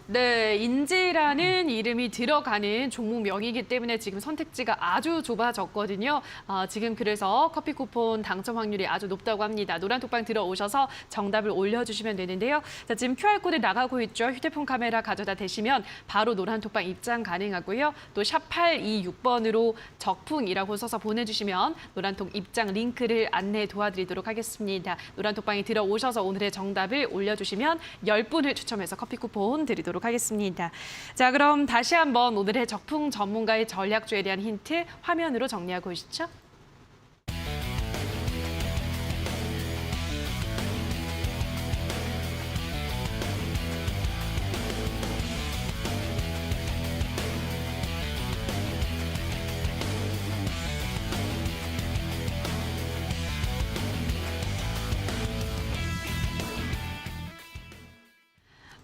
네, 인지라는 이름이 들어가는 종목명이기 때문에 지금 선택지가 아주 좁아졌거든요. 지금 그래서 커피 쿠폰 당첨 확률이 아주 높다고 합니다. 노란톡방 들어오셔서 정답을 올려주시면 되는데요. 자, 지금 QR코드 나가고 있죠. 휴대폰 카메라 가져다 대시면 바로 노란톡방 입장 가능하고요. 또 샵 826번으로 적풍이라고 써서 보내주시면 노란톡 입장 링크를 안내 도와드리도록 하겠습니다. 노란톡방에 들어오셔서 오늘의 정답을 올려주시면 10분을 추첨해서 커피 쿠폰 드리도록 하겠습니다. 자, 그럼 다시 한번 오늘의 적풍 전문가의 전략주에 대한 힌트 화면으로 정리하고 오시죠.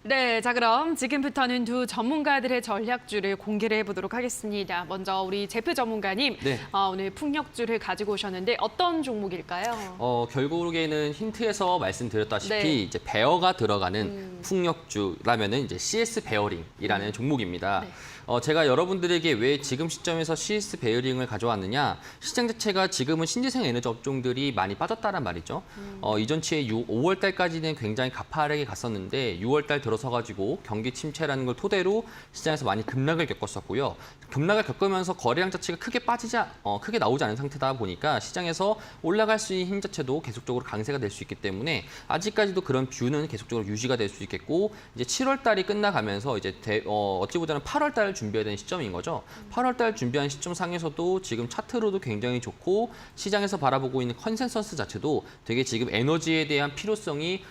네, 자 그럼 지금부터는 두 전문가들의 전략주를 공개를 해보도록 하겠습니다. 먼저 우리 제프 전문가님, 네. 오늘 풍력주를 가지고 오셨는데 어떤 종목일까요? 결국에는 힌트에서 말씀드렸다시피 네. 이제 베어가 들어가는 풍력주라면은 이제 CS 베어링이라는 종목입니다. 네. 제가 여러분들에게 왜 지금 시점에서 CS 베어링을 가져왔느냐? 시장 자체가 지금은 신재생 에너지 업종들이 많이 빠졌다란 말이죠. 이전치에 5월 달까지는 굉장히 가파르게 갔었는데 6월 달 들어서 가지고 경기 침체라는 걸 토대로 시장에서 많이 급락을 겪었었고요. 급락을 겪으면서 거래량 자체가 크게 나오지 않은 상태다 보니까 시장에서 올라갈 수 있는 힘 자체도 계속적으로 강세가 될 수 있기 때문에 아직까지도 그런 뷰는 계속적으로 유지가 될 수 있겠고 이제 7월 달이 끝나가면서 이제 어찌 보자면 8월 달 준비해야 되는 시점인 거죠. 8월 달 준비한 시점 상에서도 지금 차트로도 굉장히 좋고 시장에서 바라보고 있는 컨센서스 자체도 되게 지금 에너지에 대한 필요성이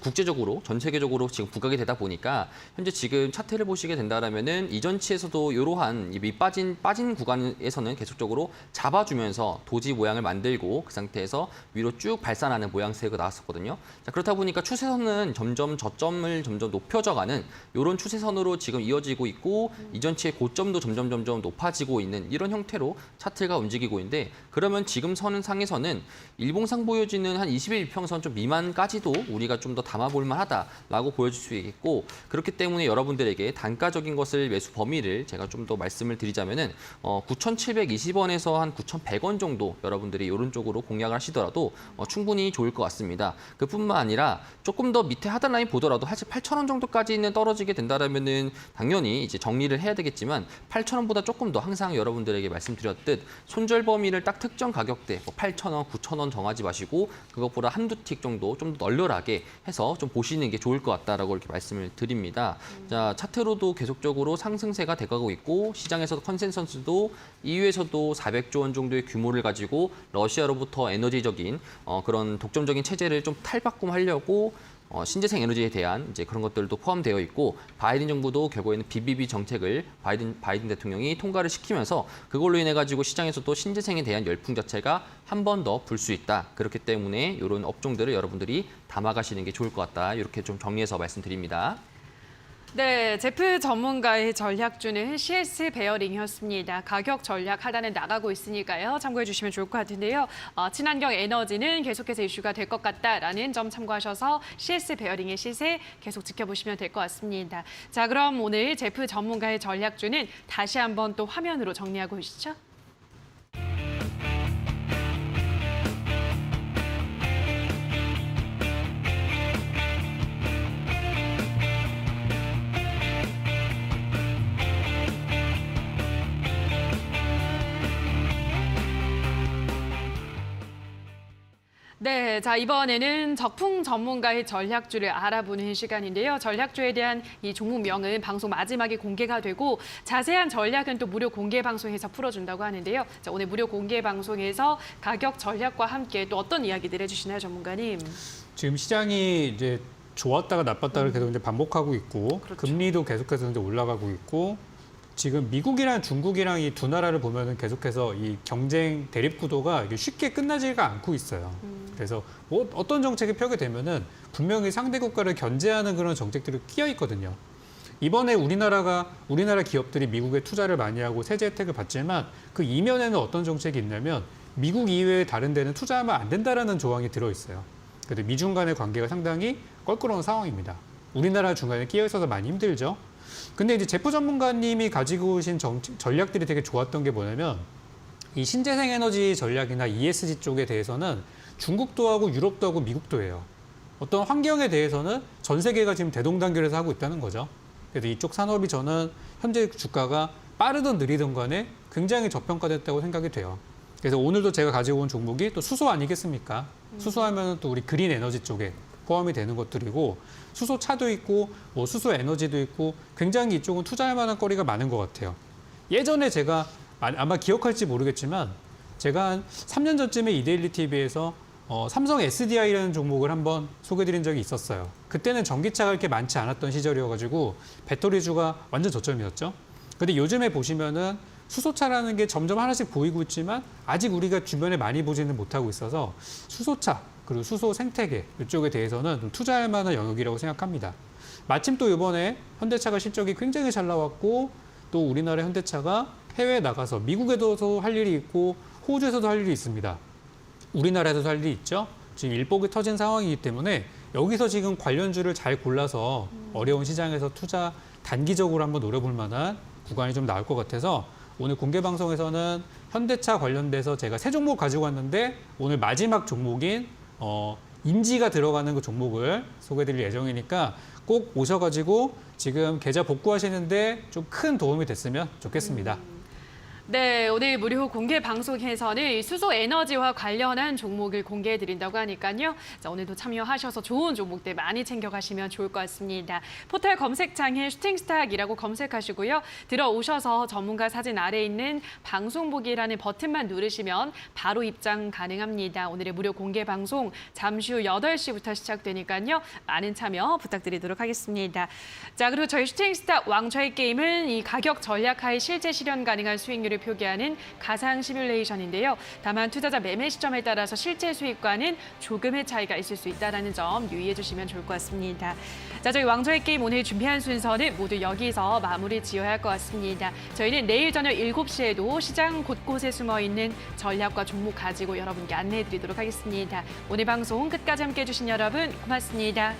국제적으로 전 세계적으로 지금 부각이 되다 보니까 현재 지금 차트를 보시게 된다라면은 이전치에서도 이러한 빠진 구간에서는 계속적으로 잡아주면서 도지 모양을 만들고 그 상태에서 위로 쭉 발산하는 모양새가 나왔었거든요. 자, 그렇다 보니까 추세선은 점점 저점을 점점 높여져가는 이런 추세선으로 지금 이어지고 있고 이전치의 고점도 점점 높아지고 있는 이런 형태로 차트가 움직이고 있는데 그러면 지금 선은 상에서는 일봉상 보여지는 한 21평선 좀 미만까지도 우리가 좀 더 담아볼 만하다라고 보여줄 수 있겠고 그렇기 때문에 여러분들에게 단가적인 것을 매수 범위를 제가 좀 더 말씀을 드리자면은 9,720원에서 한 9,100원 정도 여러분들이 이런 쪽으로 공략을 하시더라도 충분히 좋을 것 같습니다. 그뿐만 아니라 조금 더 밑에 하단라인 보더라도 사실 8,000원 정도까지는 떨어지게 된다라면은 당연히 이제 정리를 해야 되겠지만 8,000원보다 조금 더 항상 여러분들에게 말씀드렸듯 손절 범위를 딱 특정 가격대 8,000원, 9,000원 정하지 마시고 그것보다 한두 틱 정도 좀 더 널널하게 해서 좀 보시는 게 좋을 것 같다라고 이렇게 말씀을 드립니다. 자, 차트로도 계속적으로 상승세가 돼가고 있고 시장에서도 컨센서스도 EU에서도 400조 원 정도의 규모를 가지고 러시아로부터 에너지적인 그런 독점적인 체제를 좀 탈바꿈하려고 신재생 에너지에 대한 이제 그런 것들도 포함되어 있고 바이든 정부도 결국에는 BBB 정책을 바이든 대통령이 통과를 시키면서 그걸로 인해 가지고 시장에서도 신재생에 대한 열풍 자체가 한 번 더 불 수 있다. 그렇기 때문에 이런 업종들을 여러분들이 담아가시는 게 좋을 것 같다. 이렇게 좀 정리해서 말씀드립니다. 네, 제프 전문가의 전략주는 CS 베어링이었습니다. 가격 전략 하단에 나가고 있으니까요. 참고해 주시면 좋을 것 같은데요. 친환경 에너지는 계속해서 이슈가 될 것 같다라는 점 참고하셔서 CS 베어링의 시세 계속 지켜보시면 될 것 같습니다. 자, 그럼 오늘 제프 전문가의 전략주는 다시 한번 또 화면으로 정리하고 계시죠. 네, 자 이번에는 적풍 전문가의 전략주를 알아보는 시간인데요. 전략주에 대한 이 종목명은 방송 마지막에 공개가 되고 자세한 전략은 또 무료 공개 방송에서 풀어준다고 하는데요. 자, 오늘 무료 공개 방송에서 가격 전략과 함께 또 어떤 이야기들 해주시나요, 전문가님? 지금 시장이 이제 좋았다가 나빴다를 계속 이제 반복하고 있고 그렇죠. 금리도 계속해서 이제 올라가고 있고 지금 미국이랑 중국이랑 이 두 나라를 보면은 계속해서 이 경쟁 대립 구도가 이게 쉽게 끝나지가 않고 있어요. 그래서 뭐 어떤 정책이 펴게 되면은 분명히 상대 국가를 견제하는 그런 정책들이 끼어 있거든요. 이번에 우리나라 기업들이 미국에 투자를 많이 하고 세제 혜택을 받지만 그 이면에는 어떤 정책이 있냐면 미국 이외의 다른 데는 투자하면 안 된다라는 조항이 들어 있어요. 그래서 미중 간의 관계가 상당히 껄끄러운 상황입니다. 우리나라 중간에 끼어 있어서 많이 힘들죠. 근데 이제 제프 전문가님이 가지고 오신 전략들이 되게 좋았던 게 뭐냐면 이 신재생 에너지 전략이나 ESG 쪽에 대해서는 중국도 하고 유럽도 하고 미국도 해요. 어떤 환경에 대해서는 전 세계가 지금 대동단결해서 하고 있다는 거죠. 그래서 이쪽 산업이 저는 현재 주가가 빠르든 느리든 간에 굉장히 저평가됐다고 생각이 돼요. 그래서 오늘도 제가 가지고 온 종목이 또 수소 아니겠습니까? 수소하면 또 우리 그린 에너지 쪽에 포함이 되는 것들이고 수소차도 있고 뭐 수소 에너지도 있고 굉장히 이쪽은 투자할 만한 거리가 많은 것 같아요. 예전에 제가 아마 기억할지 모르겠지만 제가 한 3년 전쯤에 이데일리 TV에서 삼성 SDI라는 종목을 한번 소개드린 적이 있었어요. 그때는 전기차가 이렇게 많지 않았던 시절이어가지고 배터리주가 완전 저점이었죠. 근데 요즘에 보시면은 수소차라는 게 점점 하나씩 보이고 있지만 아직 우리가 주변에 많이 보지는 못하고 있어서 수소차 그리고 수소 생태계 이쪽에 대해서는 좀 투자할 만한 영역이라고 생각합니다. 마침 또 이번에 현대차가 실적이 굉장히 잘 나왔고 또 우리나라 현대차가 해외에 나가서 미국에도 할 일이 있고 호주에서도 할 일이 있습니다. 우리나라에서도 할 일이 있죠. 지금 일복이 터진 상황이기 때문에 여기서 지금 관련주를 잘 골라서 어려운 시장에서 투자 단기적으로 한번 노려볼 만한 구간이 좀 나올 것 같아서 오늘 공개 방송에서는 현대차 관련돼서 제가 세 종목 가지고 왔는데 오늘 마지막 종목인 인지가 들어가는 그 종목을 소개드릴 예정이니까 꼭 오셔가지고 지금 계좌 복구하시는데 좀 큰 도움이 됐으면 좋겠습니다. 네, 오늘 무료 공개 방송에서는 이 수소 에너지와 관련한 종목을 공개해드린다고 하니까요. 자, 오늘도 참여하셔서 좋은 종목들 많이 챙겨가시면 좋을 것 같습니다. 포털 검색창에 슈팅스탁이라고 검색하시고요. 들어오셔서 전문가 사진 아래에 있는 방송 보기라는 버튼만 누르시면 바로 입장 가능합니다. 오늘의 무료 공개 방송 잠시 후 8시부터 시작되니까요. 많은 참여 부탁드리도록 하겠습니다. 자, 그리고 저희 슈팅스탁 왕좌의 게임은 이 가격 전략하에 실제 실현 가능한 수익률을 표기하는 가상 시뮬레이션인데요. 다만 투자자 매매 시점에 따라서 실제 수익과는 조금의 차이가 있을 수 있다는 점 유의해 주시면 좋을 것 같습니다. 자, 저희 왕좌의 게임 오늘 준비한 순서는 모두 여기서 마무리 지어야 할 것 같습니다. 저희는 내일 저녁 7시에도 시장 곳곳에 숨어있는 전략과 종목 가지고 여러분께 안내해 드리도록 하겠습니다. 오늘 방송 끝까지 함께해 주신 여러분 고맙습니다.